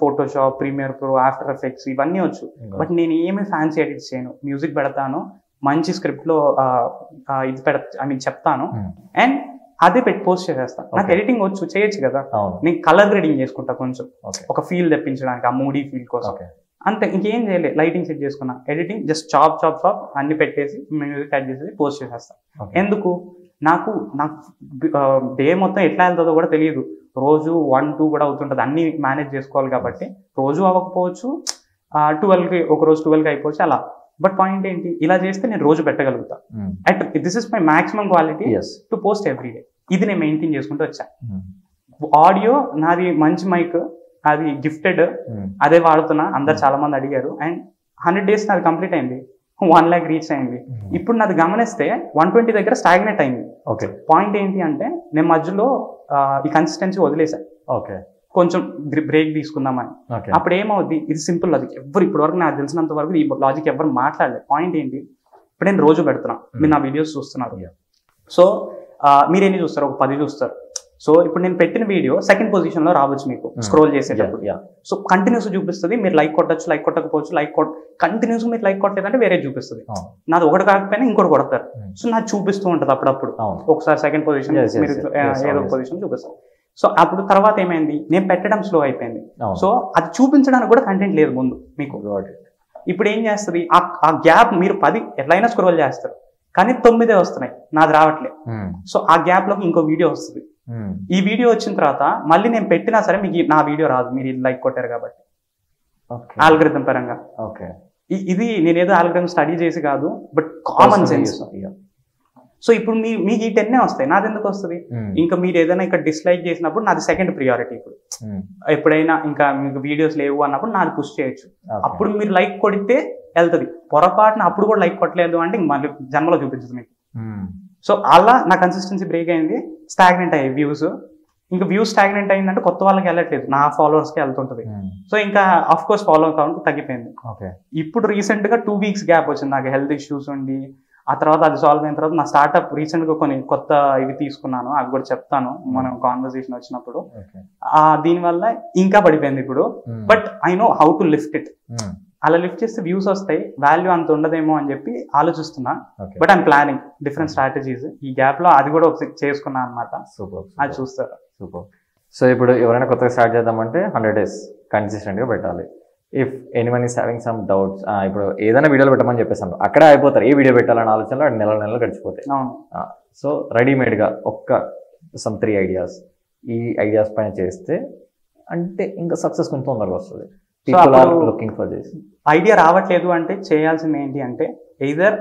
Photoshop, Premiere Pro, After Effects ఇవన్నీ వచ్చు. బట్ నేను ఏమీ ఫ్యాన్సీ ఎడిట్స్ చేయను, మ్యూజిక్ పెడతాను, మంచి స్క్రిప్ట్ లో ఇది చెప్తాను, అండ్ అదే పెట్టి పోస్ట్ చేసేస్తాను. నాకు ఎడిటింగ్ వచ్చు, చేయొచ్చు కదా. నేను కలర్ గ్రేడింగ్ చేసుకుంటా కొంచెం, ఒక ఫీల్ తెప్పించడానికి, ఆ మూడీ ఫీల్ కోసం అంతే. ఇంకేం చేయలేదు, లైటింగ్ సెట్ చేసుకున్నా, ఎడిటింగ్ జస్ట్ చాప్ అన్ని పెట్టేసి మ్యూజిక్ యాడ్ చేసేసి పోస్ట్ చేసేస్తాను. ఎందుకు, నాకు డే మొత్తం ఎట్లా వెళ్తుందో కూడా తెలియదు. రోజు 1-2 కూడా అవుతుంటుంది, అన్ని మేనేజ్ చేసుకోవాలి కాబట్టి. రోజు అవ్వకపోవచ్చు, 12కి ఒక రోజు 12కి అయిపోవచ్చు అలా. బట్ పాయింట్ ఏంటి, ఇలా చేస్తే నేను రోజు పెట్టగలుగుతా. At this is my maximum quality to post every day. ఇది నేను మెయింటైన్ చేసుకుంటూ వచ్చా. ఆడియో నాది మంచి మైక్, అది గిఫ్టెడ్, అదే వాడుతున్నా, అందరు చాలా మంది అడిగారు. అండ్ 100 days నాది కంప్లీట్ అయింది, 1 lakh రీచ్ అయింది. ఇప్పుడు నాది గమనిస్తే 120 దగ్గర స్టాగ్నేట్ అయింది. పాయింట్ ఏంటి అంటే నేను మధ్యలో ఈ కన్సిస్టెన్సీ వదిలేసాను, కొంచెం బ్రేక్ తీసుకుందామని. అప్పుడు ఏమవుద్ది, ఇది సింపుల్ లాజిక్, ఎవరు ఇప్పటి వరకు నాకు తెలిసినంత వరకు ఈ లాజిక్ ఎవరు మాట్లాడలేదు. పాయింట్ ఏంటి, ఇప్పుడు నేను రోజు పెడుతున్నా, మీరు నా వీడియోస్ చూస్తున్నారు. సో మీరు ఎన్ని చూస్తారు, ఒక 10 చూస్తారు. సో ఇప్పుడు నేను పెట్టిన వీడియో సెకండ్ పొజిషన్ లో రావచ్చు మీకు స్క్రోల్ చేసేటప్పుడు. సో కంటిన్యూస్ చూపిస్తుంది, మీరు లైక్ కొట్టచ్చు, లైక్ కొట్టకపోవచ్చు, కంటిన్యూస్ మీరు లైక్ కొట్టలేదంటే వేరే చూపిస్తుంది. నాది ఒకటి కాకపోయినా ఇంకోటి కొడతారు. సో నాకు చూపిస్తూ ఉంటుంది అప్పుడప్పుడు, ఒకసారి సెకండ్ పొజిషన్, మీరు ఏదో పొజిషన్ చూపిస్తారు. సో అప్పుడు తర్వాత ఏమైంది, నేను పెట్టడం స్లో అయిపోయింది. సో అది చూపించడానికి కూడా కంటెంట్ లేదు ముందు మీకు. ఇప్పుడు ఏం చేస్తుంది, ఆ గ్యాప్ మీరు 10 ఎట్లయినా స్క్రోల్ చేస్తారు, కానీ 9 వస్తున్నాయి, నాది రావట్లేదు. సో ఆ గ్యాప్ లోకి ఇంకో వీడియో వస్తుంది. ఈ వీడియో వచ్చిన తర్వాత మళ్ళీ నేను పెట్టినా సరే మీకు నా వీడియో రాదు, మీరు లైక్ కొట్టారు కాబట్టి, ఆల్గరిథం పరంగా. ఇది నేనేదో ఆల్గరిథం స్టడీ చేసి కాదు, బట్ కామన్ సెన్స్. సో ఇప్పుడు మీకు ఈ 10 వస్తాయి, నాది ఎందుకు వస్తుంది? ఇంకా మీరు ఏదైనా ఇక్కడ డిస్లైక్ చేసినప్పుడు నాది సెకండ్ ప్రియారిటీ. ఇప్పుడు ఎప్పుడైనా ఇంకా మీకు వీడియోస్ లేవు అన్నప్పుడు నాది పుష్ చేయొచ్చు. అప్పుడు మీరు లైక్ కొడితే వెళ్తుంది, పొరపాటున అప్పుడు కూడా లైక్ కొట్టలేదు అంటే మళ్ళీ జన్మలో చూపించదు మీకు. సో అలా నా కన్సిస్టెన్సీ బ్రేక్ అయింది, స్టాగ్నెంట్ అయ్యాయి వ్యూస్. ఇంకా వ్యూస్ స్టాగ్నెంట్ అయిందంటే కొత్త వాళ్ళకి వెళ్ళట్లేదు, నా ఫాలోవర్స్కి వెళ్తుంటుంది. సో ఇంకా ఆఫ్ కోర్స్ ఫాలోవర్ కౌంట్ తగ్గిపోయింది. ఇప్పుడు రీసెంట్ గా 2 weeks గ్యాప్ వచ్చింది, నాకు హెల్త్ ఇష్యూస్ ఉండి. ఆ తర్వాత అది సాల్వ్ అయిన తర్వాత నా స్టార్ట్అప్ రీసెంట్ గా కొన్ని కొత్త ఇవి తీసుకున్నాను, అవి కూడా చెప్తాను మనం కాన్వర్సేషన్ వచ్చినప్పుడు. దీనివల్ల ఇంకా పడిపోయింది ఇప్పుడు. But I know how to lift it. అలా లిఫ్ట్ చేస్తే వ్యూస్ వస్తాయి, వాల్యూ అంత ఉండదేమో అని చెప్పి ఆలోచిస్తున్నా. But I'm planning different strategies. ఈ గ్యాప్ లో అది కూడా ఒకసారి చేసుకున్నా అనమాట. అది చూస్తారు. సూపర్. సో ఇప్పుడు ఎవరైనా కొత్తగా స్టార్ట్ చేద్దామంటే 100 days కన్సిస్టెంట్ గా పెట్టాలి. If anyone is having some doubts, ఇప్పుడు ఏదైనా వీడియోలు పెట్టమని చెప్పేసాను, అక్కడే అయిపోతారు. ఏ వీడియో పెట్టాలన్న ఆలోచనలో నెలలు గడిచిపోతాయి. సో రెడీమేడ్గా ఒక్క సమ్ 3 ideas, ఈ ఐడియాస్ పైన చేస్తే అంటే ఇంకా సక్సెస్ కొంచెం తొందరగా వస్తుంది. ఐడియా రావట్లేదు అంటే చేయాల్సింది ఏంటి అంటే, ఎయిదర్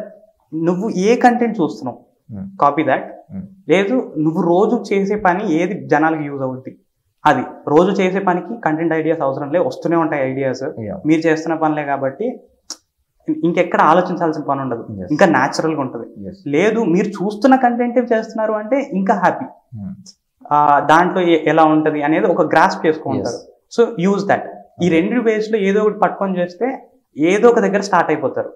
నువ్వు ఏ కంటెంట్ చూస్తున్నావు కాపీ దాట్, లేదు నువ్వు రోజు చేసే పని ఏది జనాలకి యూజ్ అవుద్ది అది. రోజు చేసే పనికి కంటెంట్ ఐడియాస్ అవసరం లేదు, వస్తూనే ఉంటాయి ఐడియాస్. మీరు చేస్తున్న పనులే కాబట్టి ఇంకెక్కడ ఆలోచించాల్సిన పని ఉండదు, ఇంకా న్యాచురల్ గా ఉంటుంది. లేదు మీరు చూస్తున్న కంటెంట్ చేస్తున్నారు అంటే ఇంకా హ్యాపీ, దాంట్లో ఎలా ఉంటది అనేది ఒక గ్రాస్ప్ చేసుకుంటారు. So use that. ఈ 2 ways లో ఏదో ఒకటి పట్టుకొని చేస్తే ఏదో ఒక దగ్గర స్టార్ట్ అయిపోతారు.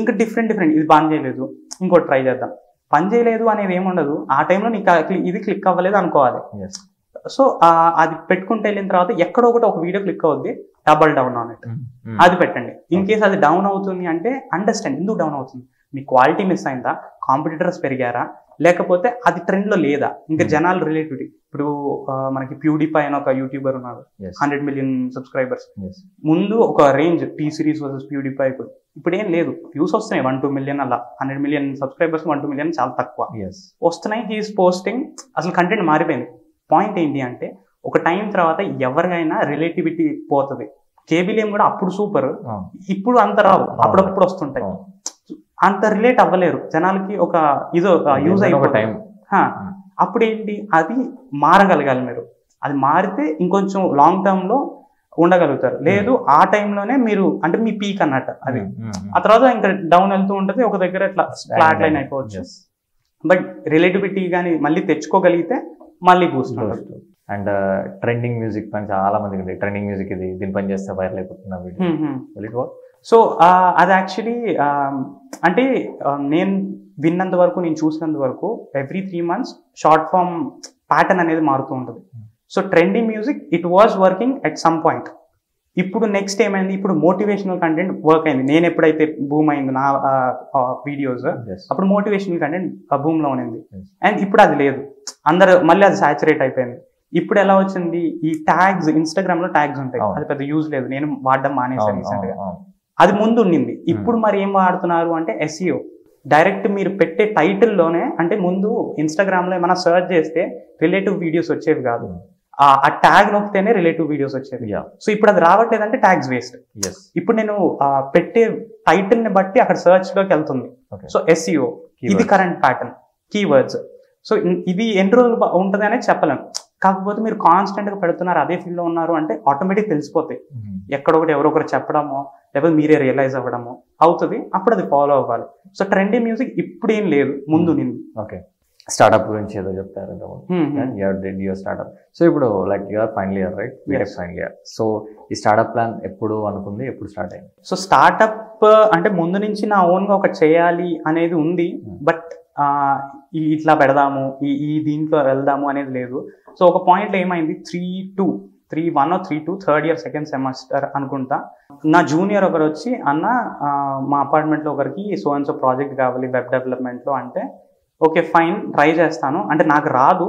ఇంకా డిఫరెంట్ ఇది పని చేయలేదు, ఇంకోటి ట్రై చేద్దాం. పని చేయలేదు అనేది ఏముండదు, ఆ టైంలో నీకు ఇది క్లిక్ అవ్వలేదు అనుకోవాలి. సో అది పెట్టుకుంటే వెళ్ళిన తర్వాత ఎక్కడో ఒకటి ఒక వీడియో క్లిక్ అవుద్ది, డబల్ డౌన్ ఆన్ ఇట్, అది పెట్టండి. ఇన్ కేస్ అది డౌన్ అవుతుంది అంటే అండర్స్టాండ్ ఎందుకు డౌన్ అవుతుంది, మీ క్వాలిటీ మిస్ అయిందా, కాంపిటీటర్స్ పెరిగారా, లేకపోతే అది ట్రెండ్ లో లేదా, ఇంకా జనాలు రిలేటివిటీ. ఇప్పుడు మనకి ప్యూడిఫై అని ఒక యూట్యూబర్ ఉన్నాడు, 100 million సబ్స్క్రైబర్స్. ముందు ఒక రేంజ్ టీ సిరీస్ వర్సెస్ ప్యూడిఫై, ఇప్పుడు ఏం లేదు, వ్యూస్ వస్తున్నాయి 1-2 million, అలా 100 million సబ్స్క్రైబర్స్ 1-2 million చాలా తక్కువ వస్తున్నాయి. హీఈస్ పోస్టింగ్, అసలు కంటెంట్ మారిపోయింది. పాయింట్ ఏంటి అంటే ఒక టైం తర్వాత ఎవరికైనా రిలేటివిటీ పోతుంది. కేబిలియం కూడా అప్పుడు సూపర్, ఇప్పుడు అంత రావు, అప్పుడప్పుడు వస్తుంటాయి, అంత రిలేట్ అవ్వలేరు జనాలకి, ఒక ఇదో యూజ్ అయిపోతాయి. అప్పుడు ఏంటి, అది మారగలగాలి మీరు. అది మారితే ఇంకొంచెం లాంగ్ టర్మ్ లో ఉండగలుగుతారు. లేదు ఆ టైంలోనే మీరు అంటే మీ పీక్ అన్నట్టు అది, ఆ తర్వాత ఇంకా డౌన్ వెళ్తూ ఉంటుంది, ఒక దగ్గర ఇట్లా ఫ్లాట్ లైన్ అయిపోవచ్చు. బట్ రిలేటివిటీ కానీ మళ్ళీ తెచ్చుకోగలిగితే మళ్ళీ బూస్ట్ ఉంటుంది. అండ్ ట్రెండింగ్ మ్యూజిక్ పని చాలా మందికి ట్రెండింగ్ మ్యూజిక్ ఇది, దీని పని చేస్తే వైరల్ అయిపోతున్నా వీడియో. సో అది యాక్చువల్లీ అంటే నేను విన్నంత వరకు, నేను చూసినంత వరకు every 3 months short form pattern అనేది మారుతూ ఉంటుంది. So trending music it was working at some point. ఇప్పుడు నెక్స్ట్ ఏమైంది, ఇప్పుడు మోటివేషనల్ కంటెంట్ వర్క్ అయింది. నేను ఎప్పుడైతే బూమ్ అయింది నా వీడియోస్, అప్పుడు మోటివేషనల్ కంటెంట్ బూమ్ లో ఉన్నింది. అండ్ ఇప్పుడు అది లేదు, అందరు మళ్ళీ అది సాచురేట్ అయిపోయింది. ఇప్పుడు ఎలా వచ్చింది, ఈ ట్యాగ్స్, ఇన్స్టాగ్రామ్ లో ట్యాగ్స్ ఉంటాయి, అది పెద్ద యూజ్ లేదు, నేను వాడడం మానేసాను రీసెంట్ గా. అది ముందు ఉండింది, ఇప్పుడు మరి ఏం వాడుతున్నారు అంటే SEO. డైరెక్ట్ మీరు పెట్టే టైటిల్లోనే, అంటే ముందు ఇన్స్టాగ్రామ్ లో ఏమైనా సర్చ్ చేస్తే రిలేటివ్ వీడియోస్ వచ్చేవి కాదు, ఆ ట్యాగ్ నొక్కితేనే రిలేటివ్ వీడియోస్ వచ్చేవి. సో ఇప్పుడు అది రావట్లేదంటే ట్యాగ్స్ వేస్ట్. ఇప్పుడు నేను పెట్టే టైటిల్ ని బట్టి అక్కడ సర్చ్ లోకి వెళ్తుంది. సో SEO ఇది కరెంట్ ప్యాటర్న్, కీవర్డ్స్. సో ఇది ఎన్ని రోజులు ఉంటుంది అనేది చెప్పలేము. కాకపోతే మీరు కాన్స్టెంట్ గా పెడుతున్నారు, అదే ఫీల్డ్ లో ఉన్నారు అంటే ఆటోమేటిక్ తెలిసిపోతాయి. ఎక్కడొకటి ఎవరో ఒకరు చెప్పడమో లేకపోతే మీరే రియలైజ్ అవ్వడమో అవుతుంది, అప్పుడు అది ఫాలో అవ్వాలి. సో ట్రెండీ మ్యూజిక్ ఇప్పుడు ఏం లేదు, ముందు నింది. ఓకే, స్టార్ట్అప్ గురించి ఏదో చెప్తారు స్టార్ట్అప్. సో ఇప్పుడు like you're final year right, B Tech final year. So ఈ స్టార్ట్అప్ ప్లాన్ ఎప్పుడు అనుకుంది, ఎప్పుడు స్టార్ట్ అయింది? సో స్టార్ట్అప్ అంటే ముందు నుంచి నా ఓన్ గా ఒకటి చేయాలి అనేది ఉంది, బట్ ఇట్లా పెడదాము, ఈ దీంట్లో వెళ్దాము అనేది లేదు. సో ఒక పాయింట్లో ఏమైంది, 3-1 or 3-2 third year second semester అనుకుంటా, నా జూనియర్ ఒకరు వచ్చి అన్న మా అపార్ట్మెంట్లో ఒకరికి సో అండ్ సో ప్రాజెక్ట్ కావాలి వెబ్ డెవలప్మెంట్లో అంటే, ఓకే ఫైన్ ట్రై చేస్తాను అంటే, నాకు రాదు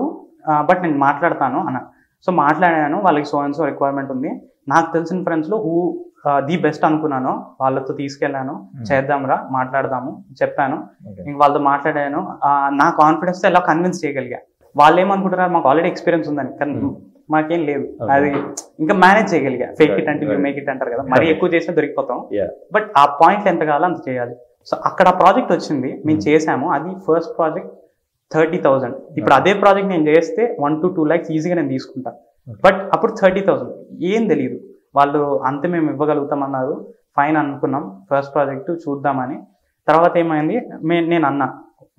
బట్ నేను మాట్లాడతాను అన్న. సో మాట్లాడాను, వాళ్ళకి సో అండ్ సో రిక్వైర్మెంట్ ఉంది, నాకు తెలిసిన ఫ్రెండ్స్లో ది బెస్ట్ అనుకున్నాను, వాళ్ళతో తీసుకెళ్ళాను, చేద్దాంరా మాట్లాడదాము చెప్పాను. ఇంక వాళ్ళతో మాట్లాడాను, నా కాన్ఫిడెన్స్ ఎలా కన్విన్స్ చేయగలిగా. వాళ్ళు ఏమనుకుంటున్నారు, మాకు ఆల్రెడీ ఎక్స్పీరియన్స్ ఉందని, కానీ మాకేం లేదు, అది ఇంకా మేనేజ్ చేయగలిగా. ఫేక్ ఇట్ అంటే యూ మేక్ ఇట్ అంటారు కదా, మరీ ఎక్కువ చేసినా దొరికిపోతాం, బట్ ఆ పాయింట్లు ఎంత కావాలో అంత చేయాలి. సో అక్కడ ప్రాజెక్ట్ వచ్చింది, మేము చేసాము, అది ఫస్ట్ ప్రాజెక్ట్ 30,000. ఇప్పుడు అదే ప్రాజెక్ట్ నేను చేస్తే 1 to 2 lakhs ఈజీగా నేను తీసుకుంటాను, బట్ అప్పుడు 30,000 ఏం తెలియదు. వాళ్ళు అంతే మేము ఇవ్వగలుగుతామన్నారు, ఫైన్ అనుకున్నాం, ఫస్ట్ ప్రాజెక్ట్ చూద్దామని. తర్వాత ఏమైంది, నేను అన్నా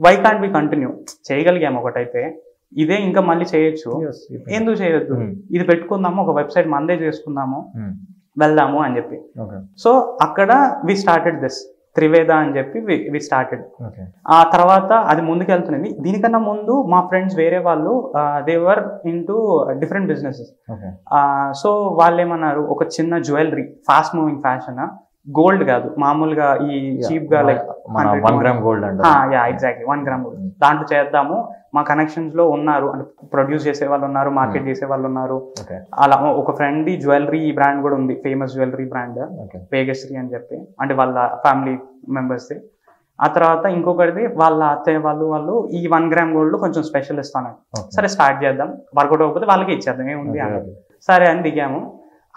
వై కాంట్ బి కంటిన్యూ, చేయగలిగాము ఒకటైతే, ఇదే ఇంకా మళ్ళీ చేయొచ్చు, ఎందుకు చేయొద్దు, ఇది పెట్టుకుందాము, ఒక వెబ్సైట్ మందే చేసుకుందాము, వెళ్దాము అని చెప్పి. సో అక్కడ వి స్టార్టెడ్ దిస్ త్రివేద అని చెప్పి వి స్టార్టెడ్. ఆ తర్వాత అది ముందుకు వెళ్తున్నది. దీనికన్నా ముందు మా ఫ్రెండ్స్ వేరే వాళ్ళు they were into different businesses. So వాళ్ళు ఏమన్నారు, ఒక చిన్న jewellery, fast moving fashion, gold కాదు మామూలుగా ఈ చీప్ గా లైక్ 1 gram gold అంటే, ఎగ్జాక్ట్లీ 1 gram gold, దాంట్లో చేద్దాము, మా కనెక్షన్స్ లో ఉన్నారు అంటే ప్రొడ్యూస్ చేసే వాళ్ళు ఉన్నారు, మార్కెట్ చేసే వాళ్ళు ఉన్నారు. అలా ఒక ఫ్రెండ్ జ్యువెలరీ బ్రాండ్ కూడా ఉంది, ఫేమస్ జ్యువెలరీ బ్రాండ్ వేగశ్రీ అని చెప్పి, అంటే వాళ్ళ ఫ్యామిలీ మెంబర్స్. ఆ తర్వాత ఇంకొకటిది వాళ్ళ అత్తయ్య వాళ్ళు ఈ 1 gram gold కొంచెం స్పెషల్ ఇస్తాను, సరే స్టార్ట్ చేద్దాం, వర్కౌట్ అవ్వకపోతే వాళ్ళకి ఇచ్చేద్దాం ఏముంది అని. సరే అని దిగాము.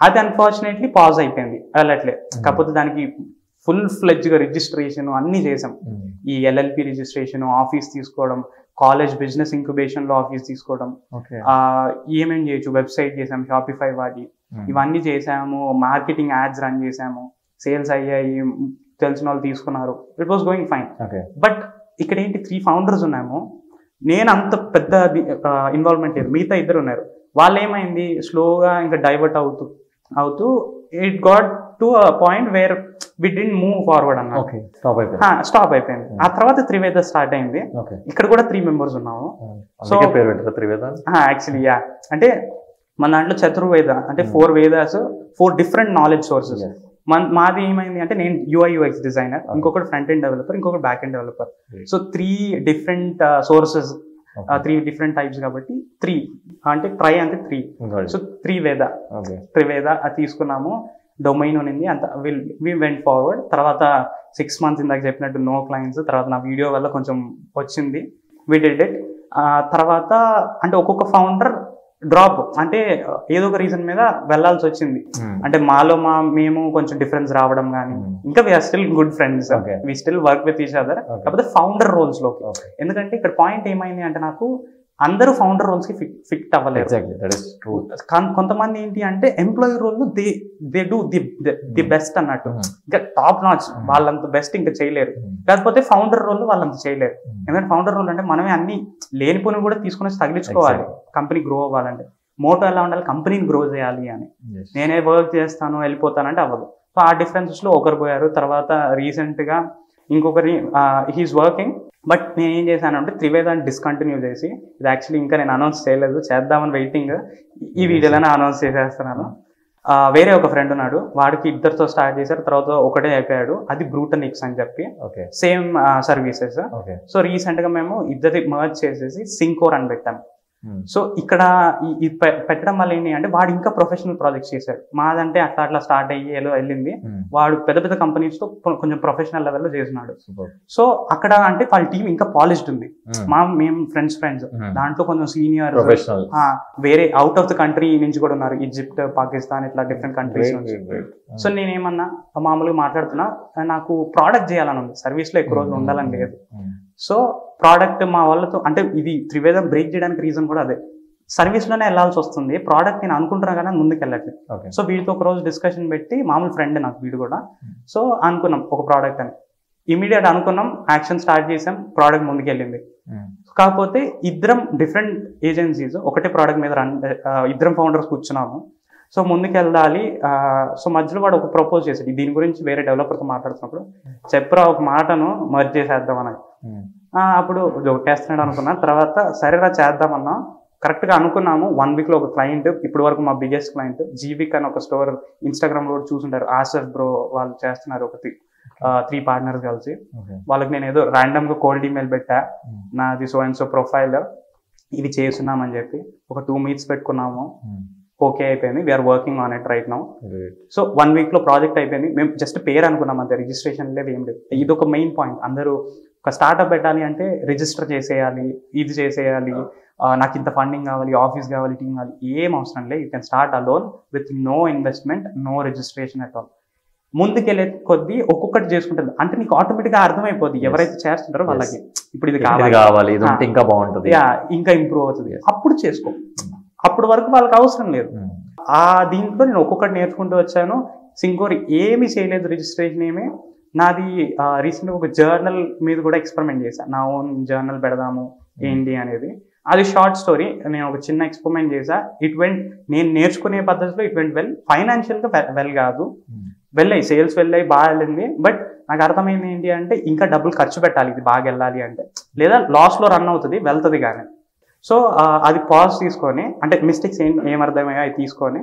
అది అన్ఫార్చునేట్లీ పాజ్ అయిపోయింది, వెళ్ళట్లే. కాకపోతే దానికి ఫుల్ ఫ్లెడ్జ్ గా రిజిస్ట్రేషన్ అన్ని చేసాం, ఈ LLP రిజిస్ట్రేషన్, ఆఫీస్ తీసుకోవడం, కాలేజ్ బిజినెస్ ఇంక్యుబేషన్ లో ఆఫీస్ తీసుకోవడం, ఏమేమి చేయొచ్చు, వెబ్సైట్ చేసాము, షాపిఫై వాడి ఇవన్నీ చేసాము, మార్కెటింగ్ యాడ్స్ రన్ చేసాము, సేల్స్ అయ్యాయి, తెలిసిన వాళ్ళు తీసుకున్నారు, it was going fine. But ఇక్కడ ఏంటి, 3 founders ఉన్నాము, నేను అంత పెద్ద ఇన్వాల్వ్మెంట్ లేదు, మిగతా 2 ఉన్నారు. వాళ్ళు ఏమైంది, స్లోగా ఇంకా డైవర్ట్ అవుతూ it got to a point where we did move forward అన్న. ఓకే, స్టాప్ అయిపోయింది. స్టాప్ అయిపోయింది. ఆ తర్వాత త్రివేద స్టార్ట్ అయింది. ఓకే, ఇక్కడ కూడా 3 members ఉన్నాము. సో అందుకే పేరు పెట్టారు త్రివేద. యాక్చువల్లీ అంటే మన దాంట్లో చతుర్వేద అంటే 4 వేదాస్, 4 డిఫరెంట్ నాలెడ్జ్ సోర్సెస్. మాది ఏమైంది అంటే నేను UI/UX డిజైనర్, ఇంకొకటి ఫ్రంట్ ఎండ్ డెవలపర్, ఇంకొకటి back end developer. So 3 different sources, 3 different types కాబట్టి 3 అంటే ట్రై అంటే 3. సో త్రివేద అది తీసుకున్నాము. డొమైన్ ఉన్నింది అంత. We went forward. తర్వాత 6 months ఇందాక చెప్పినట్టు నో క్లయింట్స్. తర్వాత నా వీడియో వల్ల కొంచెం వచ్చింది, వి డిడ్ ఇట్. తర్వాత అంటే ఒక్కొక్క ఫౌండర్ డ్రాప్ అంటే ఏదో ఒక రీజన్ మీద వెళ్ళాల్సి వచ్చింది. అంటే మేము కొంచెం డిఫరెన్స్ రావడం కానీ, ఇంకా we're still good friends, we still work with each other. కాకపోతే ఫౌండర్ రోల్స్ లోకి, ఎందుకంటే ఇక్కడ పాయింట్ ఏమైంది అంటే నాకు అందరూ ఫౌండర్ రోల్స్ కి ఫిట్ అవ్వలేదు. కొంతమంది ఏంటి అంటే employee role they do the best అన్నట్టు, ఇంకా టాప్ నాచ్, వాళ్ళంత బెస్ట్ ఇంకా చేయలేరు. కాకపోతే ఫౌండర్ రోల్ వాళ్ళంత చేయలేరు. ఎందుకంటే ఫౌండర్ రోల్ అంటే మనమే అన్ని లేనిపోని కూడా తీసుకుని తగిలించుకోవాలి కంపెనీ గ్రో అవ్వాలంటే. మోటో ఎలా ఉండాలి, కంపెనీని గ్రో చేయాలి అని. నేనే వర్క్ చేస్తాను వెళ్ళిపోతానంటే అవ్వదు. సో ఆ డిఫరెన్సెస్ లో ఒకరు పోయారు. తర్వాత రీసెంట్ గా ఇంకొకరి హీఈస్ వర్కింగ్. బట్ నేను ఏం చేశాను అంటే త్రివేదాన్ని డిస్కంటిన్యూ చేసి, ఇది యాక్చువల్లీ ఇంకా నేను అనౌన్స్ చేయలేదు, చేద్దామని వెయిటింగ్, ఈ వీడియోలోనే అనౌన్స్ చేసేస్తున్నాను. వేరే ఒక ఫ్రెండ్ ఉన్నాడు, వాడికి 2తో స్టార్ట్ చేశారు, తర్వాత ఒకటే అయిపోయాడు. అది బ్రూటనిక్స్ అని చెప్పి సేమ్ సర్వీసెస్. సో రీసెంట్ గా మేము ఇద్దరి మర్జ్ చేసేసి సింకోర్ అని పెట్టాం. సో ఇక్కడ పెట్టడం వల్ల ఏంటి అంటే వాడు ఇంకా ప్రొఫెషనల్ ప్రాజెక్ట్స్ చేశాడు. మాదంటే అట్లా స్టార్ట్ అయ్యి వెళ్ళింది. వాడు పెద్ద పెద్ద కంపెనీస్ తో కొంచెం ప్రొఫెషనల్ లెవెల్లో చేస్తున్నాడు. సో అక్కడ అంటే వాళ్ళ టీం ఇంకా పాలిష్డ్ ఉంది. మేము ఫ్రెండ్స్ దాంట్లో కొంచెం సీనియర్, వేరే అవుట్ ఆఫ్ ద కంట్రీ నుంచి కూడా ఉన్నారు, ఈజిప్ట్, పాకిస్తాన్, ఇట్లా డిఫరెంట్ కంట్రీస్ నుంచి. సో నేనేమన్నా మామూలుగా మాట్లాడుతున్నా, నాకు ప్రోడక్ట్ చేయాలని ఉంది, సర్వీస్ లో ఎక్కువ రోజులు ఉండాలని లేదు. సో ప్రోడక్ట్ మా వాళ్ళతో అంటే ఇది త్రివేదం బ్రేక్ చేయడానికి రీజన్ కూడా అదే, సర్వీస్ లోనే వెళ్ళాల్సి వస్తుంది. ప్రోడక్ట్ నేను అనుకుంటున్నా కానీ ముందుకు వెళ్ళట్లేదు. సో వీడితో ఒక రోజు డిస్కషన్ పెట్టి, మామూలు ఫ్రెండ్ నాకు వీడు కూడా, సో అనుకున్నాం ఒక ప్రోడక్ట్ అని. ఇమీడియట్ అనుకున్నాం, యాక్షన్ స్టార్ట్ చేసాం, ప్రోడక్ట్ ముందుకు వెళ్ళింది. కాకపోతే ఇద్దరం డిఫరెంట్ ఏజెన్సీస్ ఒకటే ప్రోడక్ట్ మీద ఇద్దరం ఫౌండర్స్ కూర్చున్నాము. సో ముందుకు వెళ్ళాలి. సో మధ్యలో వాడు ఒక ప్రపోజ్ చేశాడు, దీని గురించి వేరే డెవలపర్తో మాట్లాడుతున్నప్పుడు, చెప్పరా ఒక మాటను మర్జ్ చేసేద్దాం అని. అప్పుడు జోకేస్తున్నాడు అనుకున్నా. తర్వాత సరేరా చేద్దామన్నా. కరెక్ట్గా అనుకున్నాము. 1 week లో ఒక క్లయింట్, ఇప్పటి వరకు మా బిగ్గెస్ట్ క్లయింట్ జీవిక్ అని ఒక స్టోర్, ఇన్స్టాగ్రామ్ లో చూసుంటారు, ఆసఫ్ బ్రో వాళ్ళు చేస్తున్నారు, ఒక 3 partners కలిసి. వాళ్ళకి నేను ఏదో ర్యాండమ్ గా కోల్డ్ ఈమెయిల్ పెట్టా, నాది సో అండ్ సో ప్రొఫైల్, ఇది చేస్తున్నామని చెప్పి. ఒక 2 meets పెట్టుకున్నాము, ఓకే అయిపోయింది. We're working on it right now. So 1 week లో ప్రాజెక్ట్ అయిపోయింది. మేము జస్ట్ పేరు అనుకున్నాం అంతే, రిజిస్ట్రేషన్ లేదు, ఏం లేదు. ఇది ఒక మెయిన్ పాయింట్. అందరూ ఒక స్టార్ట్అప్ పెట్టాలి అంటే రిజిస్టర్ చేసేయాలి, ఇది చేసేయాలి, నాకు ఇంత ఫండింగ్ కావాలి, ఆఫీస్ కావాలి, టీమ్ కావాలి, ఏం అవసరం లేదు. You can start alone with no investment, no registration at all. ముందుకెళ్ళే కొద్దీ ఒక్కొక్కటి చేసుకుంటుంది. అంటే నీకు ఆటోమేటిక్ గా అర్థమైపోద్ది ఎవరైతే చేస్తుంటారో వాళ్ళకి, ఇప్పుడు ఇది కావాలి, ఇంకా బాగుంటుంది, ఇంకా ఇంప్రూవ్ అవుతుంది, అప్పుడు చేసుకో. అప్పుడు వరకు వాళ్ళకి అవసరం లేదు. దీంట్లో నేను ఒక్కొక్కటి నేర్చుకుంటూ వచ్చాను. సింకోర్ ఏమీ చేయలేదు, రిజిస్ట్రేషన్ ఏమీ. నాది రీసెంట్గా ఒక జర్నల్ మీద కూడా ఎక్స్పెరిమెంట్ చేశాను, నా ఓన్ జర్నల్ పెడదాము ఏంటి అనేది. అది షార్ట్ స్టోరీ, నేను ఒక చిన్న ఎక్స్పెరిమెంట్ చేశా. ఇట్ వెంట్, నేను నేర్చుకునే పద్ధతిలో ఇట్ వెంట్ వెల్. ఫైనాన్షియల్గా వెల్ కాదు, వెళ్ళాయి, సేల్స్ వెళ్ళాయి, బాగా వెళ్ళింది. బట్ నాకు అర్థమైంది ఏంటి అంటే ఇంకా డబ్బులు ఖర్చు పెట్టాలి ఇది బాగా వెళ్ళాలి అంటే, లేదా లాస్లో రన్ అవుతుంది, వెళ్తుంది కానీ. సో అది పాజ్ తీసుకొని, అంటే మిస్టేక్స్ ఏమర్థమయ్యో అవి తీసుకొని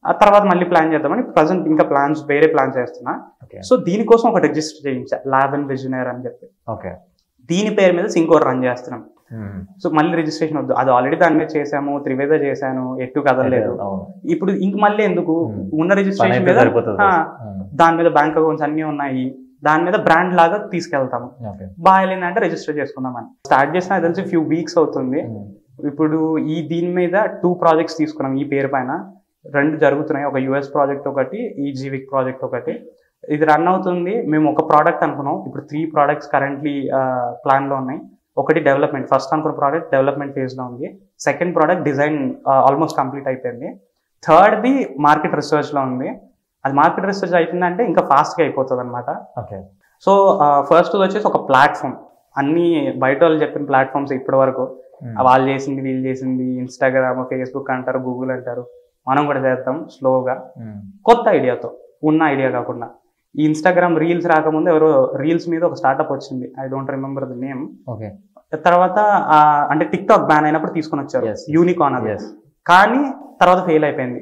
ఆ తర్వాత మళ్ళీ ప్లాన్ చేద్దామని ప్రజెంట్ ఇంకా వేరే ప్లాన్ చేస్తున్నా. సో దీనికోసం ఒక రిజిస్టర్ చేయించా, లావెన్ విజనర్ అని చెప్పి. దీని పేరు మీద సింకోర్ రన్ చేస్తున్నాం. సో మళ్ళీ రిజిస్ట్రేషన్ వద్దు, అది ఆల్రెడీ దాని మీద చేసాము, త్రివేద చేశాను, ఎటు కదలలేదు. ఇప్పుడు ఇంక మళ్ళీ ఎందుకు, ఉన్న రిజిస్ట్రేషన్ మీద దాని మీద బ్యాంక్ అకౌంట్స్ అన్ని ఉన్నాయి, దాని మీద బ్రాండ్ లాగా తీసుకెళ్తాము. బాగా వెళ్ళిందంటే రిజిస్టర్ చేసుకుందామని స్టార్ట్ చేసిన తెలిసి ఫ్యూ వీక్స్ అవుతుంది. ఇప్పుడు దీని మీద 2 projects తీసుకున్నాం ఈ పేరు పైన. 2 జరుగుతున్నాయి, ఒక US ప్రాజెక్ట్ ఒకటి, ఈ జీవిక్ ప్రాజెక్ట్ ఒకటి. ఇది రన్ అవుతుంది. మేము ఒక ప్రోడక్ట్ అనుకున్నాం, ఇప్పుడు 3 products కరెంట్లీ ప్లాన్ లో ఉన్నాయి. ఒకటి డెవలప్మెంట్, ఫస్ట్ అనుకున్న ప్రోడక్ట్ డెవలప్మెంట్ ఫేజ్ లో ఉంది. Second product design almost complete అయిపోయింది. థర్డ్ది మార్కెట్ రీసెర్చ్ లో ఉంది. అది మార్కెట్ రీసెర్చ్ అయిపోయిందంటే ఇంకా ఫాస్ట్గా అయిపోతుంది అనమాట. సో ఫస్ట్ వచ్చేసి ఒక ప్లాట్ఫామ్, అన్ని బయట వాళ్ళు చెప్పిన ప్లాట్ఫామ్స్ ఇప్పటి వరకు, వాళ్ళు చేసింది వీళ్ళు చేసింది, ఇన్స్టాగ్రామ్, ఫేస్బుక్ అంటారు, గూగుల్ అంటారు, మనం కూడా చేద్దాం స్లోగా, కొత్త ఐడియాతో, ఉన్న ఐడియా కాకుండా. ఈ ఇన్స్టాగ్రామ్ రీల్స్ రాకముందు ఎవరో రీల్స్ మీద ఒక స్టార్ట్అప్ వచ్చింది, I don't remember the name. Okay. తర్వాత అంటే టిక్ టాక్ బ్యాన్ అయినప్పుడు తీసుకొని వచ్చారు, యూనికార్న్ అది. Yes. కానీ తర్వాత ఫెయిల్ అయిపోయింది.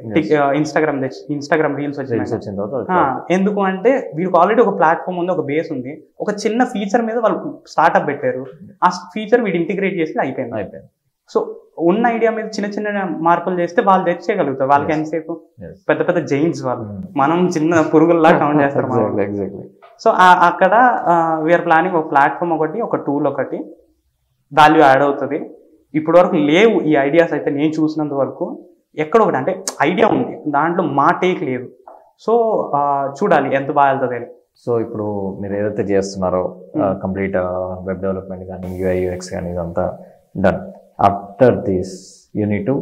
ఇన్స్టాగ్రామ్ రీల్స్ వచ్చిన వచ్చింది. ఎందుకు అంటే వీళ్ళకి ఆల్రెడీ ఒక ప్లాట్ఫామ్ ఉంది, ఒక బేస్ ఉంది, ఒక చిన్న ఫీచర్ మీద వాళ్ళు స్టార్ట్అప్ పెట్టారు, ఆ ఫీచర్ వీడు ఇంటిగ్రేట్ చేసి అయిపోయింది. సో ఉన్న ఐడియా మీద చిన్న చిన్న మార్పులు చేస్తే వాళ్ళు తెచ్చేయగలుగుతారు. వాళ్ళకి ఎంతసేపు, పెద్ద పెద్ద జైంట్స్ వాళ్ళు, మనం చిన్న పురుగుల్లా కౌంట్ చేస్తారు. సో అక్కడ వీఆర్ ప్లానింగ్ ఒక ప్లాట్ఫామ్ ఒకటి, ఒక టూల్ ఒకటి, వాల్యూ యాడ్ అవుతుంది. ఇప్పటి వరకు లేవు ఈ ఐడియాస్ అయితే నేను చూసినంత వరకు. ఎక్కడ ఒకటి అంటే ఐడియా ఉంది, దాంట్లో మా టేక్ లేదు. సో చూడాలి ఎంత బాగా వెళ్తుంది అని. సో ఇప్పుడు మీరు ఏదైతే చేస్తున్నారో కంప్లీట్ వెబ్ డెవలప్మెంట్ కానీ యూఐ యూఎక్స్ కానీ ఇదంతా done. After this you need to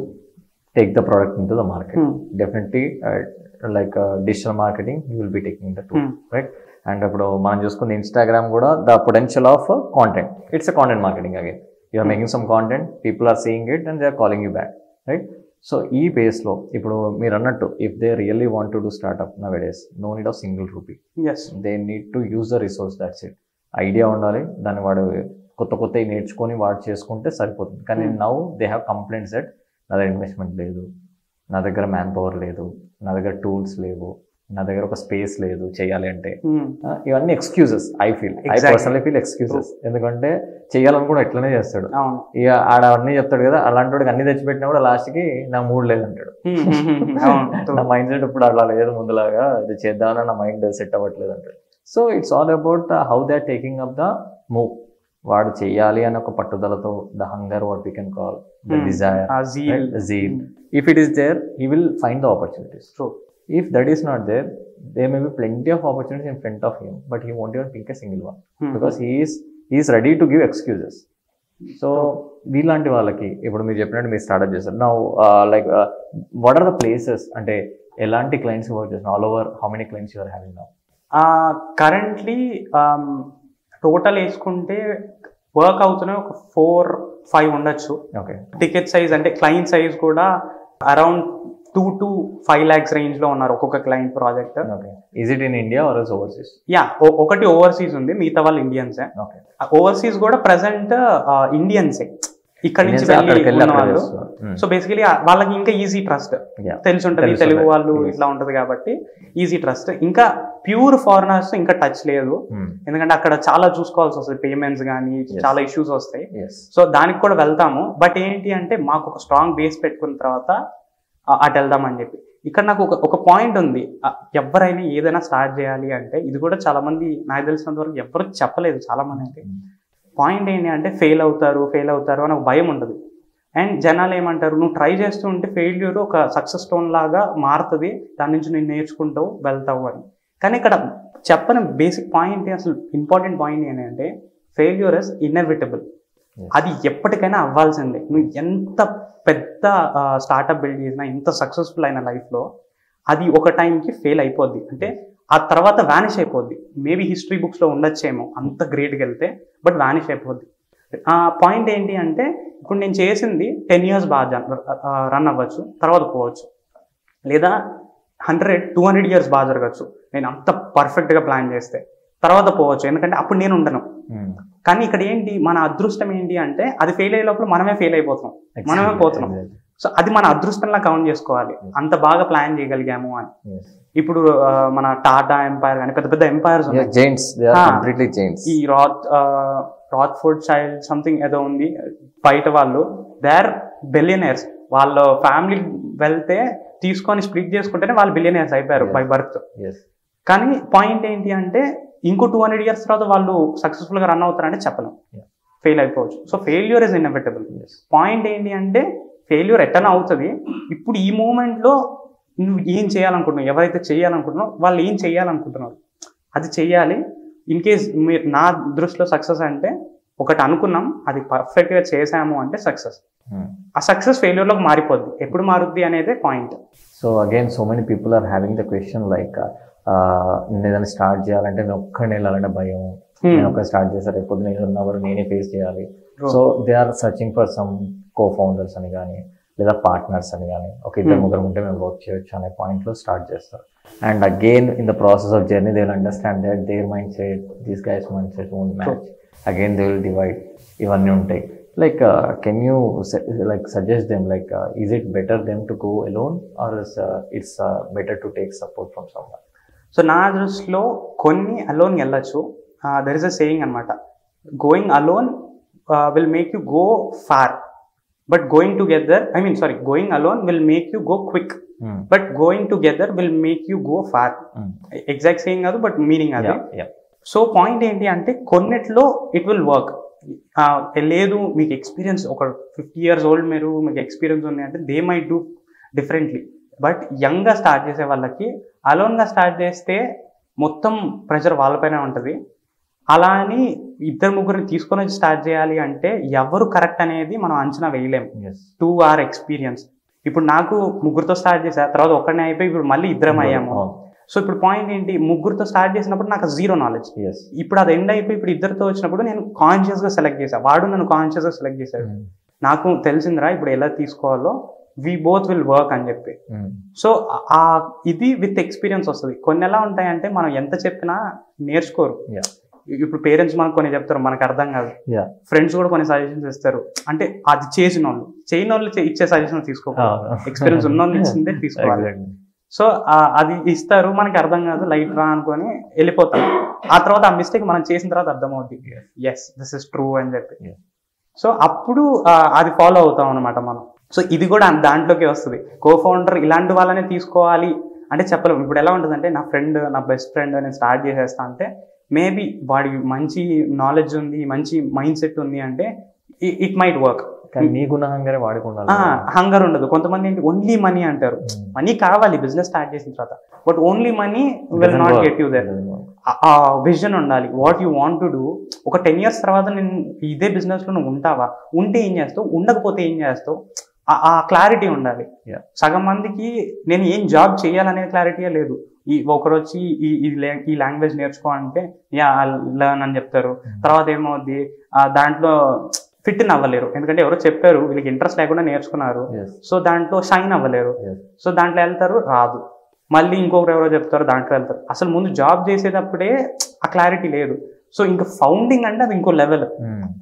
take the product into the market. Definitely like digital marketing you will be taking the tool, right? And ఇప్పుడు మనం చూసుకున్న ఇన్స్టాగ్రామ్ కూడా the potential of content, it's a content marketing again. You are making some content, people are seeing it and they are calling you back, right? So ఈ బేస్లో ఇప్పుడు మీరు అన్నట్టు if they really want to do startup nowadays, no need of single rupee. They need to use the resource, that's it. Idea ఉండాలి, దాన్ని వాడు కొత్త నేర్చుకొని వాడు చేసుకుంటే సరిపోతుంది. కానీ now they have complaints that నా దగ్గర ఇన్వెస్ట్మెంట్ లేదు, నా దగ్గర మ్యాన్ పవర్ లేదు, నా దగ్గర టూల్స్ లేవు, నా దగ్గర ఒక స్పేస్ లేదు చేయాలి అంటే. ఇవన్నీ excuses. I personally feel excuses. ఎందుకంటే చేయాలని కూడా ఎట్లనే చేస్తాడు. ఇక ఆడ అన్నీ చెప్తాడు కదా, అలాంటి వాడికి అన్ని తెచ్చిపెట్టినా కూడా లాస్ట్కి నా మూడ్ లేదంటాడు. నా మైండ్ సెట్ ఇప్పుడు అలా లేదు, ముందులాగా ఇది చేద్దామని నా మైండ్ సెట్ అవ్వట్లేదు అంటాడు. So it's all about how they are taking up the move. వాడు చెయ్యాలి అని ఒక పట్టుదలతో, the hunger what we can call, the desire, zeal. If it is there, he will find the opportunities. True. If that is not there, there may be plenty of opportunities in front of him, but he won't even pick a single one because he is ready to give excuses. So వీలాంటి వాళ్ళకి ఇప్పుడు మీరు చెప్పినట్టు మీరు startup చేస్తారు. Now like what are the places, అంటే ఎలాంటి clients work చేస్తున్నారు? All over how many clients you are having now? Currently total వేసుకుంటే వర్క్ అవుతున్నాయి ఒక 4-5 ఉండొచ్చు. ఓకే. టికెట్ సైజ్ అంటే క్లయింట్ సైజ్ కూడా అరౌండ్ 2 to 5 lakhs రేంజ్ లో ఉన్నారు ఒక్కొక్క client project. Is it in India or overseas? Yeah, ఒకటి ఓవర్సీస్ ఉంది, మిగతా వాళ్ళు ఇండియన్సే. ఓవర్సీస్ కూడా ప్రెసెంట్ ఇండియన్సే, ఇక్కడ నుంచి వెళ్ళి వాళ్ళు. సో బేసికలీ వాళ్ళకి ఇంకా ఈజీ ట్రస్ట్ తెలిసి ఉంటుంది, తెలుగు వాళ్ళు ఇట్లా ఉంటది కాబట్టి ఈజీ ట్రస్ట్. ఇంకా ప్యూర్ ఫారినర్స్ ఇంకా టచ్ లేదు, ఎందుకంటే అక్కడ చాలా చూసుకోవాల్సి వస్తుంది, పేమెంట్స్ కానీ చాలా ఇష్యూస్ వస్తాయి. సో దానికి కూడా వెళ్తాము. బట్ ఏంటి అంటే మాకు ఒక స్ట్రాంగ్ బేస్ పెట్టుకున్న తర్వాత అటు వెళ్దామని చెప్పి. ఇక్కడ నాకు ఒక పాయింట్ ఉంది, ఎవరైనా ఏదైనా స్టార్ట్ చేయాలి అంటే, ఇది కూడా చాలా మంది నాకు తెలిసినంత వరకు ఎవరు చెప్పలేదు చాలా మంది. అంటే పాయింట్ ఏంటి అంటే ఫెయిల్ అవుతారు అని ఒక భయం ఉంటుంది. అండ్ జనాలు ఏమంటారు, నువ్వు ట్రై చేస్తూ ఉంటే ఫెయిల్యూర్ ఒక సక్సెస్ స్టోన్ లాగా మారుతుంది, దాని నుంచి నేను నేర్చుకుంటావు వెళ్తావు అని. కానీ ఇక్కడ చెప్పని బేసిక్ పాయింట్, అసలు ఇంపార్టెంట్ పాయింట్ ఏంటంటే ఫెయిల్యూర్ ఇస్ ఇన్ఎవిటబుల్. అది ఎప్పటికైనా అవ్వాల్సిందే. నువ్వు ఎంత పెద్ద స్టార్ట్అప్ బిల్డ్ చేసినా, ఎంత సక్సెస్ఫుల్ అయిన లైఫ్లో అది ఒక టైంకి ఫెయిల్ అయిపోద్ది. అంటే ఆ తర్వాత వ్యానిష్ అయిపోద్ది. మేబీ హిస్టరీ బుక్స్లో ఉండొచ్చేమో అంత గ్రేట్కి వెళ్తే, బట్ వ్యానిష్ అయిపోద్ది. ఆ పాయింట్ ఏంటి అంటే ఇప్పుడు నేను చేసింది 10 years బాగా రన్ అవ్వచ్చు, తర్వాత పోవచ్చు. లేదా 100-200 years బాగా జరగచ్చు, నేను అంత పర్ఫెక్ట్గా ప్లాన్ చేస్తే. తర్వాత పోవచ్చు, ఎందుకంటే అప్పుడు నేను ఉండను. కానీ ఇక్కడ ఏంటి, మన అదృష్టం ఏంటి అంటే అది ఫెయిల్ అయ్యే లోపల మనమే ఫెయిల్ అయిపోతున్నాం, మనమే పోతున్నాం. సో అది మన అదృష్టంలా కౌంట్ చేసుకోవాలి, అంత బాగా ప్లాన్ చేయగలిగాము అని. ఇప్పుడు మన టాటా ఎంపైర్ కానీ పెద్ద పెద్ద ఎంపైర్స్ ఉన్నాయి. ఈ రాత్ఫోర్డ్ చైల్డ్ సంథింగ్ ఏదో ఉంది, బయట వాళ్ళు దే ఆర్ బిలియనర్స్. వాళ్ళ ఫ్యామిలీ వెళ్తే తీసుకొని స్ప్లిట్ చేసుకుంటేనే వాళ్ళు బిలియనర్స్ అయిపోయారు బై బర్త్. కానీ పాయింట్ ఏంటి అంటే ఇంకో 200 years తర్వాత వాళ్ళు సక్సెస్ఫుల్గా రన్ అవుతారంటే చెప్పలేం, ఫెయిల్ అయిపోవచ్చు. So failure is inevitable. Point ఏంటి అంటే ఫెయిల్యూర్ ఎట్టన అవుతుంది. ఇప్పుడు ఈ మూమెంట్లో నువ్వు ఏం చేయాలనుకుంటున్నావు, ఎవరైతే చేయాలనుకుంటున్నావు వాళ్ళు ఏం చేయాలనుకుంటున్నారు అది చెయ్యాలి. ఇన్ కేస్ మీరు నా దృష్టిలో సక్సెస్ అంటే ఒకటి అనుకున్నాం, అది పర్ఫెక్ట్గా చేసాము అంటే సక్సెస్. ఆ సక్సెస్ ఫెయిల్యూర్లోకి మారిపోద్ది. ఎప్పుడు మారుద్ది అనేది point. So again so many people are having the question like నేను ఏదైనా స్టార్ట్ చేయాలంటే నేను ఒక్కడిని వెళ్ళాలంటే భయం, నేను ఒక్క స్టార్ట్ చేశారు రేపు నేను నేనే ఫేస్ చేయాలి. So they are searching for some co-founders అని కానీ లేదా పార్ట్నర్స్ అని కానీ, ఒక 2-3 ఉంటే మేము వర్క్ చేయొచ్చు అనే పాయింట్లో స్టార్ట్ చేస్తారు. And again, in the process of journey, they will understand that their mindset, these guys' mindset won't match. Again, they will divide. ఇవన్నీ ఉంటాయి. Like, can you like suggest them, like, is it better them to go alone, or is it's better to take support from someone? So నా దృష్టిలో కొన్ని alone వెళ్ళచ్చు. There is a saying అనమాట, going alone will make you go far, but going together going alone will make you go quick, but going together will make you go far. Exact saying కాదు, but meaning అది. So point ఏంటి అంటే కొన్నిట్లో it will work. లేదు మీకు experience ఒక 50 years old మీకు experience ఉంది అంటే they might do differently. But యంగ్గా స్టార్ట్ చేసే వాళ్ళకి అలోన్గా స్టార్ట్ చేస్తే మొత్తం ప్రెషర్ వాళ్ళపైన ఉంటుంది. అలా అని 2-3 తీసుకొని వచ్చి స్టార్ట్ చేయాలి అంటే ఎవరు కరెక్ట్ అనేది మనం అంచనా వేయలేం టు అవర్ ఎక్స్పీరియన్స్. ఇప్పుడు నాకు 3 స్టార్ట్ చేసా, తర్వాత ఒక్కడనే అయిపోయి ఇప్పుడు మళ్ళీ 2 అయ్యాము. సో ఇప్పుడు పాయింట్ ఏంటి, 3 స్టార్ట్ చేసినప్పుడు నాకు 0 knowledge. ఇప్పుడు అది ఎండ్ అయిపోయి ఇప్పుడు 2 వచ్చినప్పుడు నేను కాన్షియస్గా సెలెక్ట్ చేశాను, వాడు నన్ను కాన్షియస్గా సెలెక్ట్ చేశాడు. నాకు తెలిసిందిరా ఇప్పుడు ఎలా తీసుకోవాలో, వి బోత్ విల్ వర్క్ అని చెప్పి. సో ఇది విత్ ఎక్స్పీరియన్స్ వస్తుంది. కొన్ని ఎలా ఉంటాయంటే మనం ఎంత చెప్పినా నేర్చుకోరు. ఇప్పుడు పేరెంట్స్ మనకు కొన్ని చెప్తారు, మనకు అర్థం కాదు. ఫ్రెండ్స్ కూడా కొన్ని సజెషన్స్ ఇస్తారు, అంటే అది చేయని వాళ్ళు ఇచ్చే సజెషన్స్ తీసుకోవాలి, ఎక్స్పీరియన్స్ ఉన్న వాళ్ళు ఇచ్చిందే తీసుకోవాలి. సో అది ఇస్తారు, మనకి అర్థం కాదు, లైట్ రా అనుకొని వెళ్ళిపోతాం. ఆ తర్వాత ఆ మిస్టేక్ మనం చేసిన తర్వాత అర్థమవుతుంది, ఎస్ దిస్ ఇస్ ట్రూ అని చెప్పి. సో అప్పుడు అది ఫాలో అవుతాం అనమాట మనం. సో ఇది కూడా దాంట్లోకి వస్తుంది. కో-ఫౌండర్ ఇలాంటి వాళ్ళనే తీసుకోవాలి అంటే చెప్పలేము. ఇప్పుడు ఎలా ఉంటుంది అంటే నా బెస్ట్ ఫ్రెండ్ నేను స్టార్ట్ చేసేస్తా అంటే మేబీ వాడికి మంచి నాలెడ్జ్ ఉంది, మంచి మైండ్ సెట్ ఉంది అంటే ఇట్ మైట్ వర్క్. హంగర్ ఉండదు. కొంతమంది ఏంటి ఓన్లీ మనీ అంటారు, మనీ కావాలి బిజినెస్ స్టార్ట్ చేసిన తర్వాత, but only money will not get you there. ఆ విజన్ ఉండాలి, what you want to do. ఒక 10 years తర్వాత నేను ఇదే బిజినెస్ లో నువ్వు ఉంటావా, ఉంటే ఏం చేస్తావు, ఉండకపోతే ఏం చేస్తావు, ఆ క్లారిటీ ఉండాలి. సగం మందికి నేను ఏం జాబ్ చేయాలనే క్లారిటీయే లేదు. ఒకరు వచ్చి ఈ లాంగ్వేజ్ నేర్చుకో అంటే లర్న్ అని చెప్తారు, తర్వాత ఏమవుద్ది దాంట్లో ఫిట్ అవ్వలేరు, ఎందుకంటే ఎవరో చెప్పారు, వీళ్ళకి ఇంట్రెస్ట్ లేకుండా నేర్చుకున్నారు, సో దాంట్లో షైన్ అవ్వలేరు. సో దాంట్లో వెళ్తారు, రాదు. మళ్ళీ ఇంకొకరు ఎవరో చెప్తారు, దాంట్లో వెళ్తారు. అసలు ముందు జాబ్ చేసేటప్పుడే ఆ క్లారిటీ లేదు. సో ఇంకా ఫౌండింగ్ అంటే అది ఇంకో లెవెల్.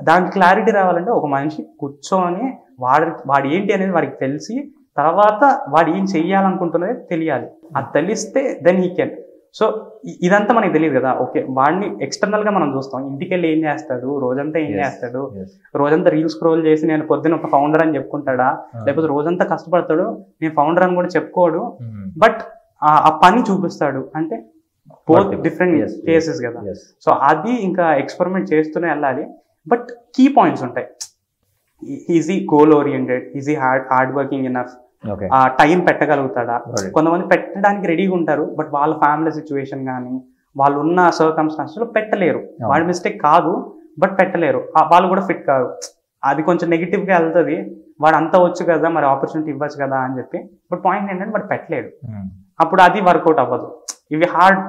దానికి క్లారిటీ రావాలంటే ఒక మనిషి కూర్చొని వాడు ఏంటి అనేది వాడికి తెలిసి, తర్వాత వాడు ఏం చెయ్యాలనుకుంటున్నది తెలియాలి. అది తెలిస్తే దెన్ హీ కెన్. సో ఇదంతా మనకి తెలియదు కదా. ఓకే, వాడిని ఎక్స్టర్నల్ గా మనం చూస్తాం, ఇంటికి వెళ్ళి ఏం చేస్తాడు, రోజంతా ఏం చేస్తాడు, రోజంతా రీల్ స్క్రోల్ చేసి నేను పొద్దున ఒక ఫౌండర్ అని చెప్పుకుంటాడా, లేకపోతే రోజంతా కష్టపడతాడు నేను ఫౌండర్ అని కూడా చెప్పుకోడు, బట్ ఆ పని చూపిస్తాడు. అంటే బోత్ డిఫరెంట్ కేసెస్ కదా. సో అది ఇంకా ఎక్స్పెరిమెంట్ చేస్తూనే వెళ్ళాలి. బట్ కీ పాయింట్స్ ఉంటాయి. Is he goal oriented, is he hard working enough, time పెట్టగలుగుతాడా. కొంతమంది పెట్టడానికి రెడీగా ఉంటారు, బట్ వాళ్ళ ఫ్యామిలీ సిచ్యువేషన్ కానీ వాళ్ళు ఉన్న సర్కమ్స్టాన్సెస్ లో పెట్టలేరు. వాడి మిస్టేక్ కాదు, బట్ పెట్టలేరు, వాళ్ళు కూడా ఫిట్ కాదు. అది కొంచెం నెగిటివ్ గా వెళ్తుంది. వాడు అంతా వచ్చు కదా, మరి ఆపర్చునిటీ ఇవ్వచ్చు కదా అని చెప్పి, బట్ పాయింట్ ఏంటంటే వాడు పెట్టలేడు, అప్పుడు అది వర్కౌట్ అవ్వదు. ఇవి హార్డ్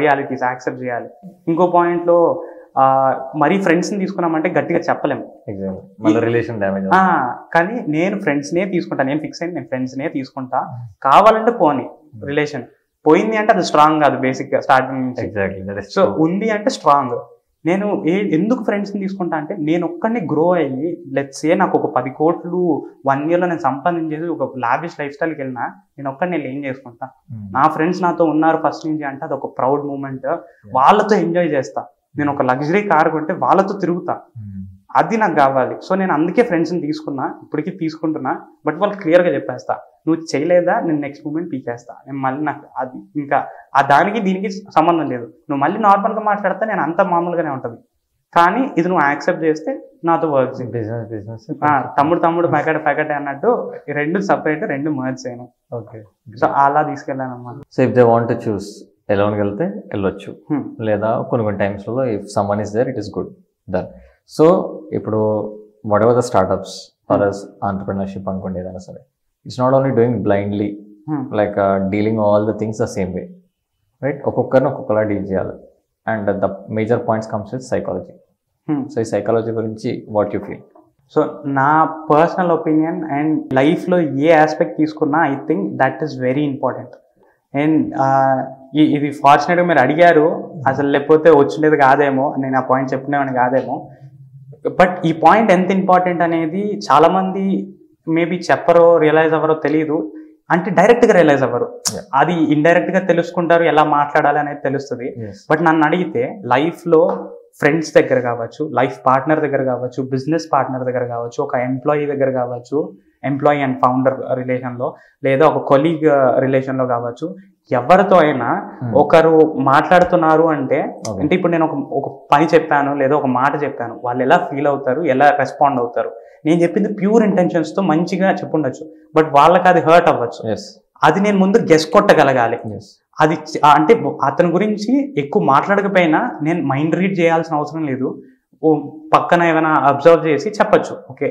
రియాలిటీస్ యాక్సెప్ట్ చేయాలి. ఇంకో పాయింట్ లో మరీ ఫ్రెండ్స్ ని తీసుకున్నామంటే గట్టిగా చెప్పలేము, కానీ నేను ఫ్రెండ్స్ నే తీసుకుంటా, నేను ఫిక్స్ అయింది నేను ఫ్రెండ్స్ నే తీసుకుంటా, కావాలంటే పోనీ రిలేషన్ పోయింది అంటే అది స్ట్రాంగ్ కాదు బేసిక్ గా స్టార్టింగ్ నుంచి. సో ఉంది అంటే స్ట్రాంగ్. నేను ఎందుకు ఫ్రెండ్స్ ని తీసుకుంటా అంటే నేను ఒక్కడిని గ్రో అయ్యి లెట్స్ సే నాకు ఒక 10 కోట్లు 1 year లో నేను సంపాదించేసి ఒక లావిష్ లైఫ్ స్టైల్కి వెళ్ళినా నేను ఒక్కడిని వెళ్ళి ఏం చేసుకుంటా. నా ఫ్రెండ్స్ నాతో ఉన్నారు ఫస్ట్ నుంచి అంటే అది ఒక ప్రౌడ్ మూమెంట్, వాళ్ళతో ఎంజాయ్ చేస్తా. నేను ఒక లగ్జరీ కార్ కొంటే వాళ్ళతో తిరుగుతా, అది నాకు కావాలి. సో నేను అందుకే ఫ్రెండ్స్ని తీసుకున్నా, ఇప్పటికీ తీసుకుంటున్నా, బట్ వాళ్ళు క్లియర్గా చెప్పేస్తా, నువ్వు చేయలేదా నేను నెక్స్ట్ మూమెంట్ పీకేస్తా. నేను మళ్ళీ నాకు అది ఇంకా దానికి దీనికి సంబంధం లేదు. నువ్వు మళ్ళీ నార్మల్గా మాట్లాడితే నేను అంత మామూలుగానే ఉంటుంది, కానీ ఇది నువ్వు యాక్సెప్ట్ చేస్తే నాతో వర్క్ చేయి. బిజినెస్ తమ్ముడు ప్యాకెట్ అన్నట్టు రెండు సపరేట్, రెండు మర్జ్ చేయను. ఓకే, సో అలా తీసుకెళ్ళాను అన్నమాట. So if they want to choose ఎలోన్కి వెళ్తే వెళ్ళొచ్చు, లేదా కొన్ని టైమ్స్లో if someone is there it is good then. So ఇప్పుడు whatever the startups for us entrepreneurship అనుకోండి ఏదైనా సరే, it's not only doing blindly like dealing all the things the same way, right? ఒక్కొక్కరిని ఒక్కొక్కలా డీల్ చేయాలి. And the major points comes with psychology. So ఈ psychology గురించి what you feel? So నా personal opinion and లైఫ్లో ఏ aspect తీసుకున్నా I think that is very important. And ఇది ఫార్చునేట్గా మీరు అడిగారు, అసలు లేకపోతే వచ్చిండేది కాదేమో, నేను ఆ పాయింట్ చెప్పినవాడిని కాదేమో. బట్ ఈ పాయింట్ ఎంత ఇంపార్టెంట్ అనేది చాలామంది మేబీ చెప్పరో రియలైజ్ అవ్వరో తెలియదు. అంటే డైరెక్ట్గా రియలైజ్ అవ్వరు, అది ఇండైరెక్ట్గా తెలుసుకుంటారు, ఎలా మాట్లాడాలి అనేది తెలుస్తుంది. బట్ నన్ను అడిగితే లైఫ్లో ఫ్రెండ్స్ దగ్గర కావచ్చు, లైఫ్ పార్ట్నర్ దగ్గర కావచ్చు, బిజినెస్ పార్ట్నర్ దగ్గర కావచ్చు, ఒక ఎంప్లాయీ దగ్గర కావచ్చు, ఎంప్లాయీ అండ్ ఫౌండర్ రిలేషన్లో, లేదా ఒక కొలీగ్ రిలేషన్లో కావచ్చు, ఎవరితో అయినా ఒకరు మాట్లాడుతున్నారు అంటే ఇప్పుడు నేను ఒక పని చెప్పాను లేదా ఒక మాట చెప్పాను, వాళ్ళు ఎలా ఫీల్ అవుతారు, ఎలా రెస్పాండ్ అవుతారు. నేను చెప్పింది ప్యూర్ ఇంటెన్షన్స్తో మంచిగా చెప్పుండొచ్చు, బట్ వాళ్ళకి అది హర్ట్ అవ్వచ్చు. అది నేను ముందు గెస్ కొట్టగలగాలి. అది అంటే అతని గురించి ఎక్కువ మాట్లాడకపోయినా నేను మైండ్ రీడ్ చేయాల్సిన అవసరం లేదు, పక్కన ఏమైనా అబ్జర్వ్ చేసి చెప్పచ్చు, ఓకే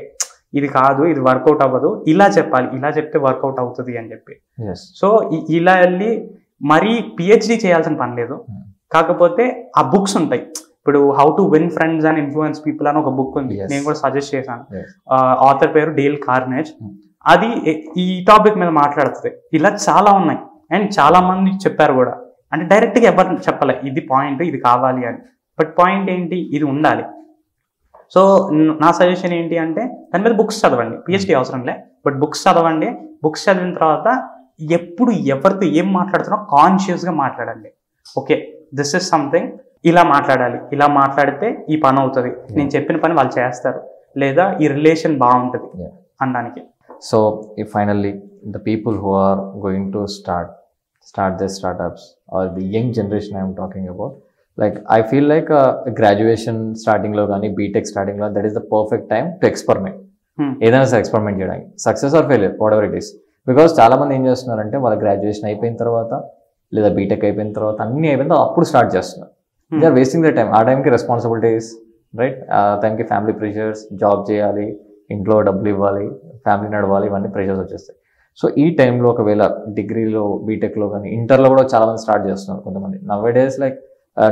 ఇది కాదు, ఇది వర్కౌట్ అవ్వదు, ఇలా చెప్పాలి, ఇలా చెప్తే వర్కౌట్ అవుతుంది అని చెప్పి. సో ఇలా వెళ్ళి మరీ పిహెచ్డి చేయాల్సిన పని లేదు. కాకపోతే ఆ బుక్స్ ఉంటాయి, ఇప్పుడు how to win friends and influence people అని ఒక బుక్ ఉంది, నేను కూడా సజెస్ట్ చేశాను. ఆథర్ పేరు డేల్ కార్నేజ్. అది ఈ టాపిక్ మీద మాట్లాడుతుంది. ఇలా చాలా ఉన్నాయి అండ్ చాలా మంది చెప్పారు కూడా. అంటే డైరెక్ట్గా ఎవరు చెప్పలే ఇది పాయింట్, ఇది కావాలి అని. బట్ పాయింట్ ఏంటి, ఇది ఉండాలి. సో నా సజెషన్ ఏంటి అంటే దాని మీద బుక్స్ చదవండి, పిహెచ్డి అవసరం లే, బట్ బుక్స్ చదవండి. బుక్స్ చదివిన తర్వాత ఎప్పుడు ఎవరితో ఏం మాట్లాడుతున్నా కాన్షియస్గా మాట్లాడండి. ఓకే దిస్ ఇస్ సంథింగ్, ఇలా మాట్లాడాలి, ఇలా మాట్లాడితే ఈ పని అవుతుంది, నేను చెప్పిన పని వాళ్ళు చేస్తారు, లేదా ఈ రిలేషన్ బాగుంటుంది అనడానికి. So finally the people who are going to start their startups, or the young generation I am talking about, like I feel like graduation starting lo gaani btech starting lo, that is the perfect time to experiment. ఏదైనా సరే experiment చేయడానికి, success or failure what ever it is. Because చాలా మంది ఏం చేస్తున్నారంటే వాళ్ళ graduation అయిపోయిన తర్వాత లేదా బీటెక్ అయిపోయిన తర్వాత అన్ని అయిపోయిన తర్వాత అప్పుడు స్టార్ట్ చేస్తున్నారు. They are wasting the time. ఆ టైంకి రెస్పాన్సిబిలిటీస్, రైట్, ఆ టైంకి ఫ్యామిలీ ప్రెషర్స్, జాబ్ చేయాలి, ఇంట్లో డబ్బులు ఇవ్వాలి, ఫ్యామిలీ నడవాలి, ఇవన్నీ ప్రెషర్స్ వచ్చేస్తాయి. సో ఈ టైంలో ఒకవేళ డిగ్రీలో బీటెక్లో కానీ ఇంటర్లో కూడా చాలా మంది స్టార్ట్ చేస్తున్నారు కొంతమంది. Nowadays like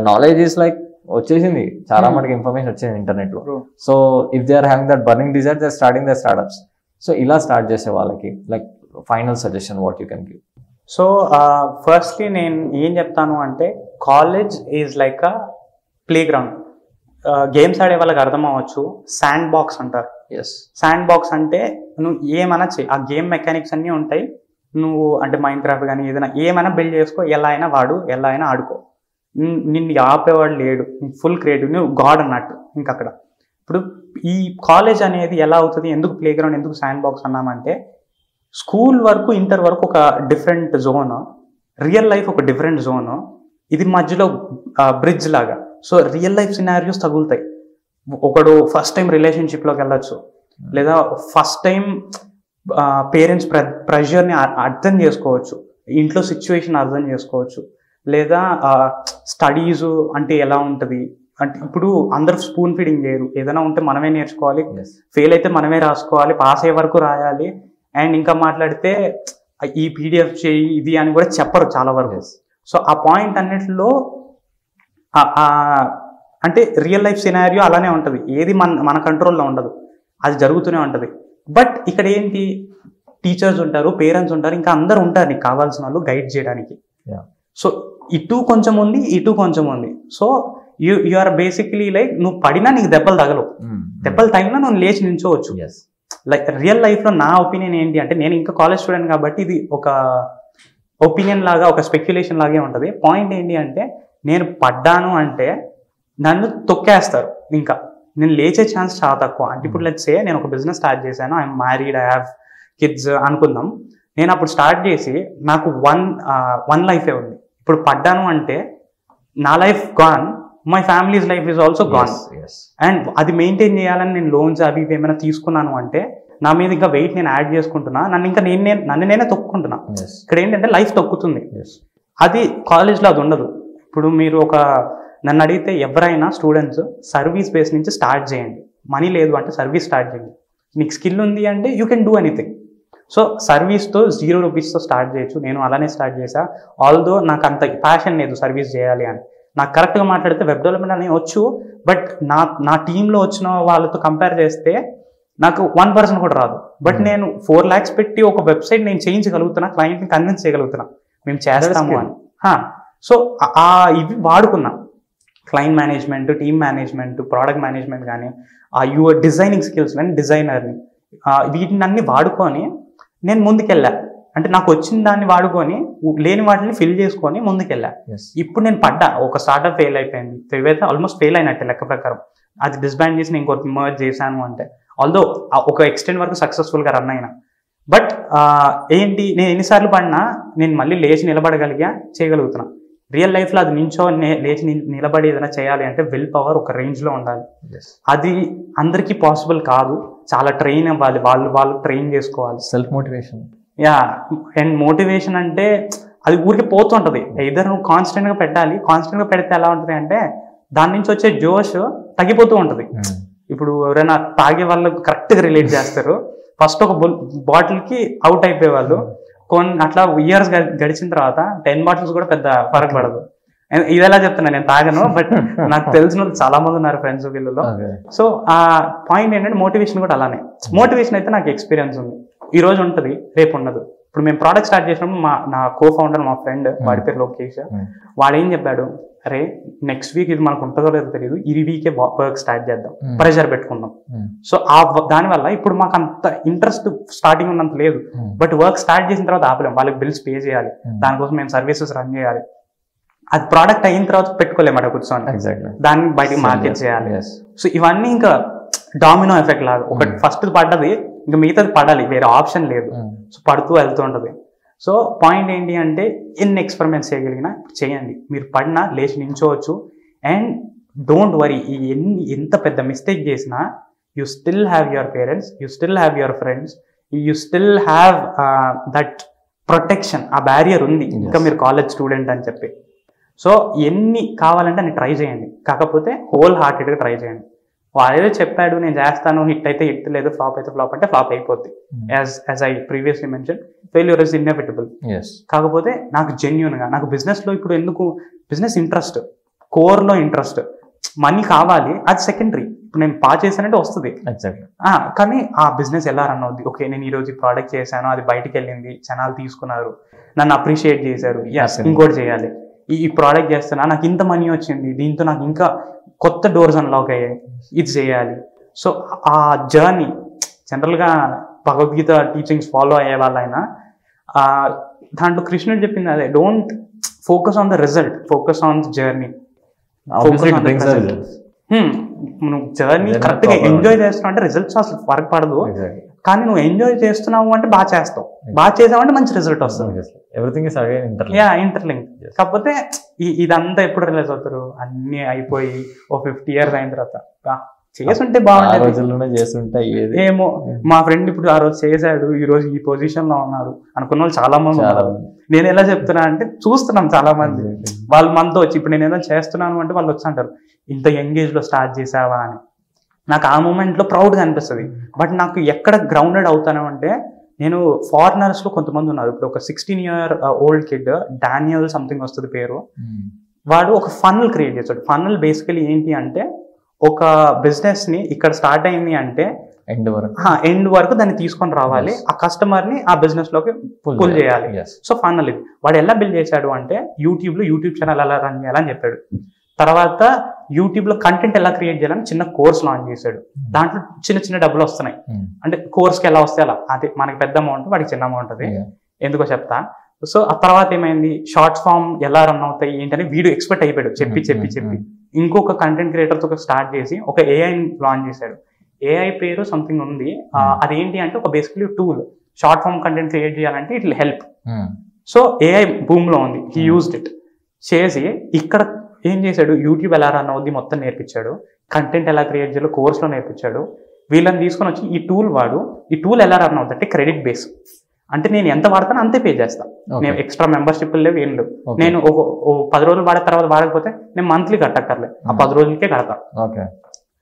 knowledge is like వచ్చేసింది, చాలా మటుకు ఇన్ఫర్మేషన్ వచ్చేసింది ఇంటర్నెట్లో. So if they are having that burning desire, they are starting their startups. So ఇలా స్టార్ట్ చేసే వాళ్ళకి like final suggestion what you can give? So firstly నేను ఏం చెప్తాను అంటే college is like a playground. Games ఆడే వాళ్ళకి అర్థం అవ్వచ్చు, శాండ్ బాక్స్ అంటారు. శాండ్ బాక్స్ అంటే నువ్వు ఏమైనా చెయ్యి, ఆ గేమ్ మెకానిక్స్ అన్నీ ఉంటాయి. నువ్వు అంటే మైండ్ క్రాఫ్ట్ కానీ ఏదైనా ఏమైనా బిల్డ్ చేసుకో, ఎలా అయినా వాడు, ఎలా అయినా ఆడుకో, నిన్ను ఆపేవాడు లేడు, ఫుల్ క్రియేటివ్, నువ్వు గాడ్ అన్నట్టు. ఇంకక్కడ ఇప్పుడు ఈ కాలేజ్ అనేది ఎలా అవుతుంది, ఎందుకు ప్లే గ్రౌండ్, ఎందుకు శాండ్ బాక్స్ అన్నామంటే స్కూల్ వరకు ఇంటర్ వరకు ఒక డిఫరెంట్ జోన్, రియల్ లైఫ్ ఒక డిఫరెంట్ జోన్, ఇది మధ్యలో బ్రిడ్జ్ లాగా. సో రియల్ లైఫ్ సినారియోస్ తగులుతాయి. ఒకడు ఫస్ట్ టైం రిలేషన్షిప్లోకి వెళ్ళచ్చు, లేదా ఫస్ట్ టైం పేరెంట్స్ ప్రెషర్ని అర్థం చేసుకోవచ్చు, ఇంట్లో సిచ్యువేషన్ అర్థం చేసుకోవచ్చు, లేదా స్టడీస్ అంటే ఎలా ఉంటుంది అంటే ఇప్పుడు అందరూ స్పూన్ ఫీడింగ్ చేయరు, ఏదైనా ఉంటే మనమే నేర్చుకోవాలి, ఫెయిల్ అయితే మనమే రాసుకోవాలి, పాస్ అయ్యే వరకు రాయాలి. అండ్ ఇంకా మాట్లాడితే ఈ పీడిఎఫ్ చేయి ఇది అని కూడా చెప్పరు చాలా వరకు. సో ఆ పాయింట్ అన్నిటిలో అంటే రియల్ లైఫ్ సినారియో అలానే ఉంటుంది, ఏది మన కంట్రోల్లో ఉండదు, అది జరుగుతూనే ఉంటుంది. బట్ ఇక్కడ ఏంటి, టీచర్స్ ఉంటారు, పేరెంట్స్ ఉంటారు, ఇంకా అందరు ఉంటారు నీకు కావాల్సిన వాళ్ళు గైడ్ చేయడానికి. సో ఇటు కొంచెం ఉంది, ఇటు కొంచెం ఉంది. So you are basically like నువ్వు పడినా నీకు దెబ్బలు తగలవు, దెబ్బలు తగిలినా నువ్వు లేచి నిల్చోవచ్చు. లైక్ రియల్ లైఫ్లో నా ఒపీనియన్ ఏంటి అంటే, నేను ఇంకా కాలేజ్ స్టూడెంట్ కాబట్టి ఇది ఒక ఒపీనియన్ లాగా, ఒక స్పెక్యులేషన్ లాగే ఉంటుంది. పాయింట్ ఏంటి అంటే నేను పడ్డాను అంటే నన్ను తొక్కేస్తారు, ఇంకా నేను లేచే ఛాన్స్ చాలా తక్కువ. అంటే ఇప్పుడు లెట్స్ సే నేను ఒక బిజినెస్ స్టార్ట్ చేశాను, I'm married, I have kids అనుకుందాం. నేను అప్పుడు స్టార్ట్ చేసి నాకు వన్ లైఫే ఉంది. ఇప్పుడు పడ్డాను అంటే నా life gone, my families life is also gone. And అది మెయింటైన్ చేయాలని నేను లోన్స్ అవి ఏమైనా తీసుకున్నాను అంటే నా మీద ఇంకా వెయిట్ నేను యాడ్ చేసుకుంటున్నా, నన్ను నేనే తొక్కుంటున్నా. ఇక్కడ ఏంటంటే లైఫ్ తొక్కుతుంది. అది కాలేజ్లో అది ఉండదు. ఇప్పుడు మీరు నన్ను అడిగితే ఎవరైనా స్టూడెంట్స్ సర్వీస్ బేస్ నుంచి స్టార్ట్ చేయండి, మనీ లేదు అంటే సర్వీస్ స్టార్ట్ చేయండి, నీకు స్కిల్ ఉంది అంటే you can do anything. So సర్వీస్తో 0 రూపీస్తో స్టార్ట్ చేయొచ్చు. నేను అలానే స్టార్ట్ చేశా. ఆల్దో నాకు అంత ప్యాషన్ లేదు సర్వీస్ చేయాలి అని. నాకు కరెక్ట్గా మాట్లాడితే వెబ్ డెవలప్మెంట్ అనేది వచ్చు, బట్ నా టీంలో వచ్చిన వాళ్ళతో కంపేర్ చేస్తే నాకు 1% కూడా రాదు. బట్ నేను 4 lakhs పెట్టి ఒక వెబ్సైట్ నేను చేయించగలుగుతున్నా, క్లయింట్ని కన్విన్స్ చేయగలుగుతున్నా. మేము చేస్తాము అని. సో ఇవి వాడుకున్నా, client management, team management, product management కానీ, యువర్ డిజైనింగ్ స్కిల్స్ కానీ, డిజైనర్ని, వీటిని అన్ని వాడుకొని నేను ముందుకెళ్ళా. అంటే నాకు వచ్చిన దాన్ని వాడుకొని లేని వాటిని ఫిల్ చేసుకొని ముందుకెళ్ళా. ఇప్పుడు నేను పడ్డా, ఒక స్టార్ట్అప్ ఫెయిల్ అయిపోయింది, అయితే ఆల్మోస్ట్ ఫెయిల్ అయినట్టే లెక్క ప్రకారం. అది డిస్బాండ్ చేసి నేను ఇంకోటి మర్జ్ చేశాను అంటే, ఆల్దో ఒక ఎక్స్టెంట్ వరకు సక్సెస్ఫుల్గా రన్ అయినా. బట్ ఏంటి, నేను ఎన్నిసార్లు పడినా నేను మళ్ళీ లేచి నిలబడగలిగా, చేయగలుగుతున్నా. రియల్ లైఫ్లో అది లేచి నిలబడి ఏదైనా చేయాలి అంటే విల్ పవర్ ఒక రేంజ్లో ఉండాలి. అది అందరికీ పాసిబుల్ కాదు, చాలా ట్రైన్ అవ్వాలి, వాళ్ళు ట్రైన్ చేసుకోవాలి. Self motivation. అండ్ మోటివేషన్ అంటే అది ఊరికి పోతుంటది. ఇద్దరు నువ్వు కాన్స్టెంట్గా పెట్టాలి. కాన్స్టెంట్గా పెడితే ఎలా ఉంటుంది అంటే దాని నుంచి వచ్చే జోష్ తగ్గిపోతూ ఉంటుంది. ఇప్పుడు ఎవరైనా తాగే వాళ్ళు కరెక్ట్గా రిలేట్ చేస్తారు. ఫస్ట్ ఒక బాటిల్కి అవుట్ అయిపోయేవాళ్ళు, అట్లా ఇయర్స్ గడిచిన తర్వాత 10 బాటిల్స్ కూడా పెద్ద ఫరక్ పడదు. ఇది ఎలా చెప్తున్నా, నేను తాగను, బట్ నాకు తెలిసిన వాళ్ళు చాలా మంది ఉన్నారు ఫ్రెండ్స్ వీళ్ళలో. సో ఆ పాయింట్ ఏంటంటే మోటివేషన్ కూడా అలానే. మోటివేషన్ అయితే నాకు ఎక్స్పీరియన్స్ ఉంది, ఈ రోజు ఉంటుంది, రేపు ఉండదు. ఇప్పుడు మేము ప్రోడక్ట్ స్టార్ట్ చేసినప్పుడు నా కో ఫౌండర్, మా ఫ్రెండ్, వాడి పేరు లోకేష్, వాడు ఏం చెప్పాడు, అరే నెక్స్ట్ వీక్ ఇది మనకు ఉంటుందో లేదో తెలియదు, ఈ వీకే వర్క్ స్టార్ట్ చేద్దాం, ప్రెషర్ పెట్టుకుందాం. సో దానివల్ల ఇప్పుడు మాకు అంత ఇంట్రెస్ట్ స్టార్టింగ్ ఉన్నంత లేదు, బట్ వర్క్ స్టార్ట్ చేసిన తర్వాత ఆపలేం. వాళ్ళకి బిల్స్ పే చేయాలి, దానికోసం మేము సర్వీసెస్ రన్ చేయాలి. అది ప్రోడక్ట్ అయిన తర్వాత పెట్టుకోలేమాట కూర్చొని, దాన్ని బయటకి మార్కెట్ చేయాలి. సో ఇవన్నీ ఇంకా డామినో ఎఫెక్ట్ లాగా, ఒకటి ఫస్ట్ పడ్డది ఇంకా మిగతాది పడాలి, వేరే ఆప్షన్ లేదు. సో పడుతూ వెళ్తూ ఉంటుంది. సో పాయింట్ ఏంటి అంటే ఎన్ని ఎక్స్పెరిమెంట్స్ చేయగలిగినా చేయండి, మీరు పడినా లేచి నించోవచ్చు. అండ్ డోంట్ వరీ, ఎంత పెద్ద మిస్టేక్ చేసినా you still have your parents, you still have your friends, you still have that protection. ఆ బ్యారియర్ ఉంది, ఇంకా మీరు కాలేజ్ స్టూడెంట్ అని చెప్పి. సో ఎన్ని కావాలంటే అన్ని ట్రై చేయండి, కాకపోతే హోల్ హార్టెడ్గా ట్రై చేయండి. వాడేదో చెప్పాడు నేను చేస్తాను, హిట్ అయితే హిట్, లేదు ఫ్లాప్ అయితే ఫ్లాప్ అంటే ఫ్లాప్ అయిపోద్ది. As I previously mention, failure is inevitable. కాకపోతే నాకు జెన్యూన్గా, నాకు బిజినెస్లో ఇప్పుడు ఎందుకు బిజినెస్ ఇంట్రెస్ట్, కోర్లో ఇంట్రెస్ట్, మనీ కావాలి, అది సెకండరీ. ఇప్పుడు నేను చేశానంటే వస్తుంది, కానీ ఆ బిజినెస్ ఎలా రన్ అవుద్ది, ఓకే నేను ఈరోజు ఈ ప్రోడక్ట్ చేశాను, అది బయటికి వెళ్ళింది, జనాలు తీసుకున్నారు, నన్ను అప్రిషియేట్ చేశారు, ఇంకోటి చేయాలి, ఈ ప్రోడక్ట్ చేస్తున్నా, నాకు ఇంత మనీ వచ్చింది, దీంతో నాకు ఇంకా కొత్త డోర్స్ అన్లాక్ అయ్యాయి, ఇది చేయాలి. సో ఆ జర్నీ జనరల్గా భగవద్గీత టీచింగ్స్ ఫాలో అయ్యే వాళ్ళైనా దాంట్లో కృష్ణుడు చెప్పింది అదే, don't focus on the result, focus on the journey. నువ్వు జర్నీ కరెక్ట్గా ఎంజాయ్ చేస్తున్నావు అంటే రిజల్ట్స్ అసలు ఫరక్ పడదు, కానీ నువ్వు ఎంజాయ్ చేస్తున్నావు అంటే బాగా చేస్తావు, బాగా చేసావంటే మంచి రిజల్ట్ వస్తుంది. Everything is again interlink. కాకపోతే ఇదంతా ఎప్పుడు రిలీజ్ అవుతారు, అన్ని అయిపోయి ఓ 50 years అయిన తర్వాత చేస్తుంటే బాగుంటుంది. ఏమో మా ఫ్రెండ్ ఇప్పుడు ఆ రోజు చేశాడు, ఈ రోజు ఈ పొజిషన్ లో ఉన్నాడు అనుకున్న వాళ్ళు చాలా మంది ఉన్నారు. నేను ఎలా చెప్తున్నా అంటే చూస్తున్నాం చాలా మంది, వాళ్ళు మనతో వచ్చి ఇప్పుడు నేను ఏదో చేస్తున్నాను అంటే వాళ్ళు వచ్చి అంటారు ఇంత యంగ్ ఏజ్ లో స్టార్ట్ చేసావా అని. నాకు ఆ మూమెంట్లో ప్రౌడ్గా అనిపిస్తుంది. బట్ నాకు ఎక్కడ గ్రౌండెడ్ అవుతాను అంటే, నేను ఫారినర్స్లో కొంతమంది ఉన్నారు. ఇప్పుడు ఒక 16 year old kid, Daniel something వస్తుంది పేరు, వాడు ఒక ఫన్నల్ క్రియేట్ చేస్తాడు. ఫన్నల్ బేసికలీ ఏంటి అంటే, ఒక బిజినెస్ని ఇక్కడ స్టార్ట్ అయింది అంటే ఎండ్ వరకు దాన్ని తీసుకొని రావాలి, ఆ కస్టమర్ని ఆ బిజినెస్లోకి పుల్ చేయాలి. సో ఫన్నల్ ఇది. వాడు ఎలా బిల్డ్ చేశాడు అంటే, యూట్యూబ్ ఛానల్ ఎలా రన్ చేయాలని చెప్పాడు. తర్వాత యూట్యూబ్లో కంటెంట్ ఎలా క్రియేట్ చేయాలని చిన్న కోర్స్ లాంచ్ చేశాడు. దాంట్లో చిన్న డబ్బులు వస్తున్నాయి. అంటే కోర్స్కి ఎలా వస్తే అలా, అదే మనకి పెద్ద అమౌంట్, వాడికి చిన్న అమౌంట్. అది ఎందుకో చెప్తా. సో ఆ తర్వాత ఏమైంది, షార్ట్స్ ఫామ్ ఎలా రన్ అవుతాయి ఏంటని వీడియో ఎక్స్పర్ట్ అయిపోయాడు. చెప్పి ఇంకొక కంటెంట్ క్రియేటర్తో స్టార్ట్ చేసి ఒక ఏఐ లాంచ్ చేశాడు. ఏఐ పేరు సంథింగ్ ఉంది. అదేంటి అంటే ఒక basically tool, short form content create చేయాలంటే it will help. So AI భూమిలో ఉంది, హీ యూజ్డ్ ఇట్. చేసి ఇక్కడ ఏం చేశాడు, యూట్యూబ్ ఎలా రన్ అవుద్ది మొత్తం నేర్పించాడు, కంటెంట్ ఎలా క్రియేట్ చేయాలో కోర్స్లో నేర్పించాడు. వీళ్ళని తీసుకొని వచ్చి ఈ టూల్ వాడు, ఈ టూల్ ఎలా రన్ అవుతుంది అంటే క్రెడిట్ బేస్. అంటే నేను ఎంత వాడతానో అంతే పే చేస్తాను. నేను ఎక్స్ట్రా మెంబర్షిప్ లేవు, ఏం లేవు. నేను ఒక 10 రోజులు వాడిన తర్వాత వాడకపోతే నేను మంత్లీ కట్టక్కర్లేదు, ఆ 10 రోజులకే కడతాను.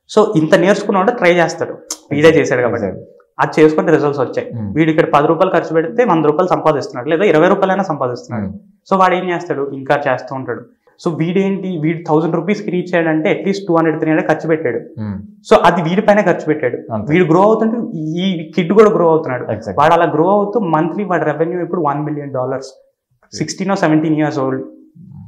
సో ఇంత నేర్చుకున్నాడు, ట్రై చేస్తాడు, వీడే చేశాడు కాబట్టి అది చేసుకుంటే రిజల్ట్స్ వచ్చాయి. వీడు ఇక్కడ 10 రూపాయలు ఖర్చు పెడితే 100 రూపాయలు సంపాదిస్తున్నాడు, లేదా 20 రూపాయలైనా సంపాదిస్తున్నాడు. సో వాడు ఏం చేస్తాడు, ఇంకా చేస్తూ ఉంటాడు. సో వీడు 1000 రూపీస్కి రీచ్ అయ్యాడంటే అట్లీస్ట్ 200-300 ఖర్చు పెట్టాడు. సో అది వీడి పైన ఖర్చు పెట్టాడు. వీడు గ్రో అవుతుంటే ఈ కిడ్ కూడా గ్రో అవుతున్నాడు. వాడు అలా గ్రో అవుతూ మంత్లీ వాడి రెవెన్యూ ఇప్పుడు $1 million. 16 or 17 years old.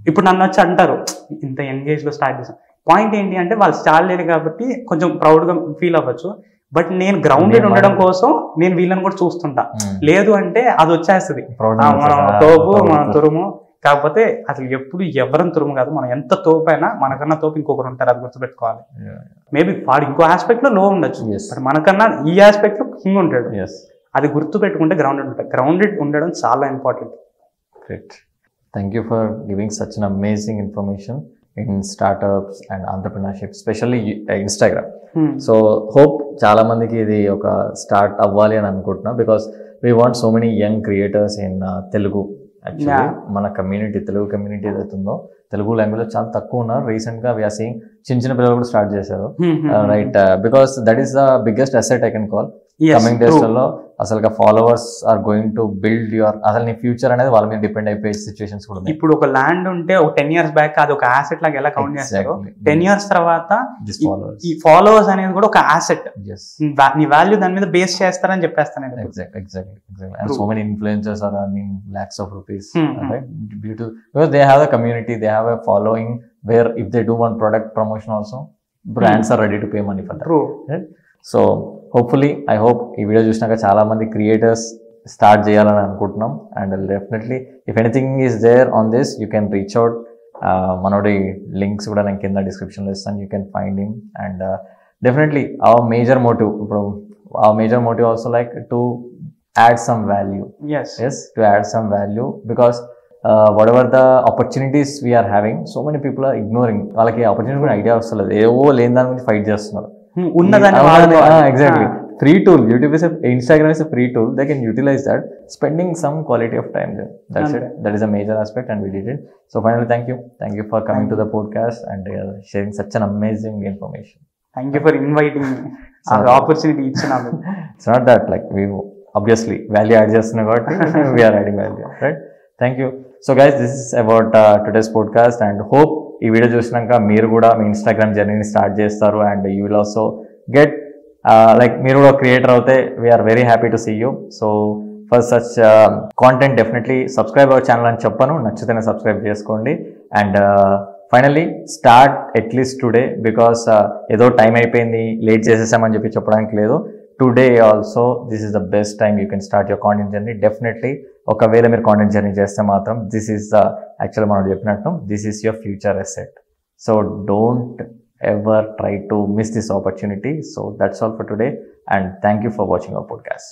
ఇప్పుడు నన్ను వచ్చి అంటారు ఇంత యంగ్ ఏజ్లో స్టార్ట్ చేశాను. పాయింట్ ఏంటి అంటే వాళ్ళు స్టార్ట్ లేదు కాబట్టి కొంచెం ప్రౌడ్గా ఫీల్ అవ్వచ్చు. బట్ నేను గ్రౌండెడ్ ఉండడం కోసం నేను వీళ్ళని కూడా చూస్తుంటా. లేదు అంటే అది వచ్చేస్తుంది, మనం తోపు మన తురుము. కాకపోతే అసలు ఎప్పుడు ఎవరిని తురుము కాదు, మనం ఎంత తోపు అయినా మనకన్నా తోపు ఇంకొకరు ఉంటారు, అది గుర్తుపెట్టుకోవాలి. మేబీ వాడు ఇంకో ఆస్పెక్ట్ లో లో ఉండొచ్చు, బట్ మనకన్నా ఈ ఆస్పెక్ట్ లో కింగ్ ఉంటాడు. అది గుర్తు పెట్టుకుంటే గ్రౌండెడ్ ఉండడం చాలా important. Great, thank you for giving such an amazing information in startups and entrepreneurship, specially Instagram. So hope చాలా మందికి ఇది ఒక స్టార్ట్ అవ్వాలి అని అనుకుంటున్నా, because we want so many young creators in Telugu. Actually మన కమ్యూనిటీ, తెలుగు కమ్యూనిటీ ఏదైతే ఉందో తెలుగు లాంగ్వేజ్ చాలా తక్కువ ఉన్నారు. రీసెంట్గా వీఆర్ సీయింగ్ చిన్న పిల్లలు కూడా స్టార్ట్ చేశారు, right? Because that is the biggest asset I can call. Coming days లో అసలు followers are going to build your, అసలు నీ ఫ్యూచర్ అనేది వాళ్ళ మీద డిపెండ్ అయిపోయే సిచ్యువేషన్స్ కూడా ఉన్నాయి. ఇప్పుడు ఒక ల్యాండ్ ఉంటే ఒక 10 years బ్యాక్ అది ఒక యాసెట్ లాగా ఎలా కౌంట్ చేస్తారు, 10 years తర్వాత ఈ ఫాలోవర్స్ అనేది కూడా ఒక యాసెట్, నీ వాల్యూ దాని మీద బేస్ చేస్తారని చెప్పేస్తాను. Exactly. And so many influencers are earning lakhs of rupees, right? Because they have a community, they have a following where if they do one product promotion also, brands are ready to pay money for that. True. Right? So hopefully, I hope ఈ video చూసినాక చాలా మంది creators start చేయాలని అనుకుంటున్నాం. And definitely if anything is there on this you can reach out. మనోడి links కూడా నేను కింద డిస్క్రిప్షన్లో ఇస్తాను, you can find him. And definitely our major motive, ఇప్పుడు our major motive also like to add some value. Yes, to add some value, because whatever the opportunities we are having, so many people are ignoring. వాళ్ళకి opportunity కూడా idea వస్తలేదు, ఏవో లేని దాని గురించి fight చేస్తున్నారు. Exactly. Free tool, YouTube is Instagram is a free tool, they can utilize that, spending some quality of time there. That's it. That is a major aspect and we did it. So finally, thank you for coming to the podcast and sharing such an amazing information. Thank you for inviting me. Our opportunity ఇచ్చినందుకు. It's not that like we obviously value add చేస్తున్నాం కాబట్టి we are adding value, right? Thank you. So guys, this is about today's podcast and hope ఈ video చూసినాక మీరు కూడా మీ Instagram జర్నీని start చేస్తారు and you will also get like మీరు కూడా క్రియేటర్ అవుతే we are very happy to see you. So for such content definitely subscribe our channel అని చెప్పను, నచ్చితేనే సబ్స్క్రైబ్ చేసుకోండి. And finally start at least today, because ఏదో టైం అయిపోయింది లేట్ చేసేసామని చెప్పి చెప్పడానికి లేదు. Today also this is the best time you can start your content journey. Definitely ఒకవేళ మీరు కాంటెంట్ జర్నీ చేస్తే మాత్రం దిస్ ఈస్ ద యాక్చువల్ మనం చెప్పినట్టు this is your future asset. So don't ever try to miss this opportunity. So that's all for today and thank you for watching our podcast.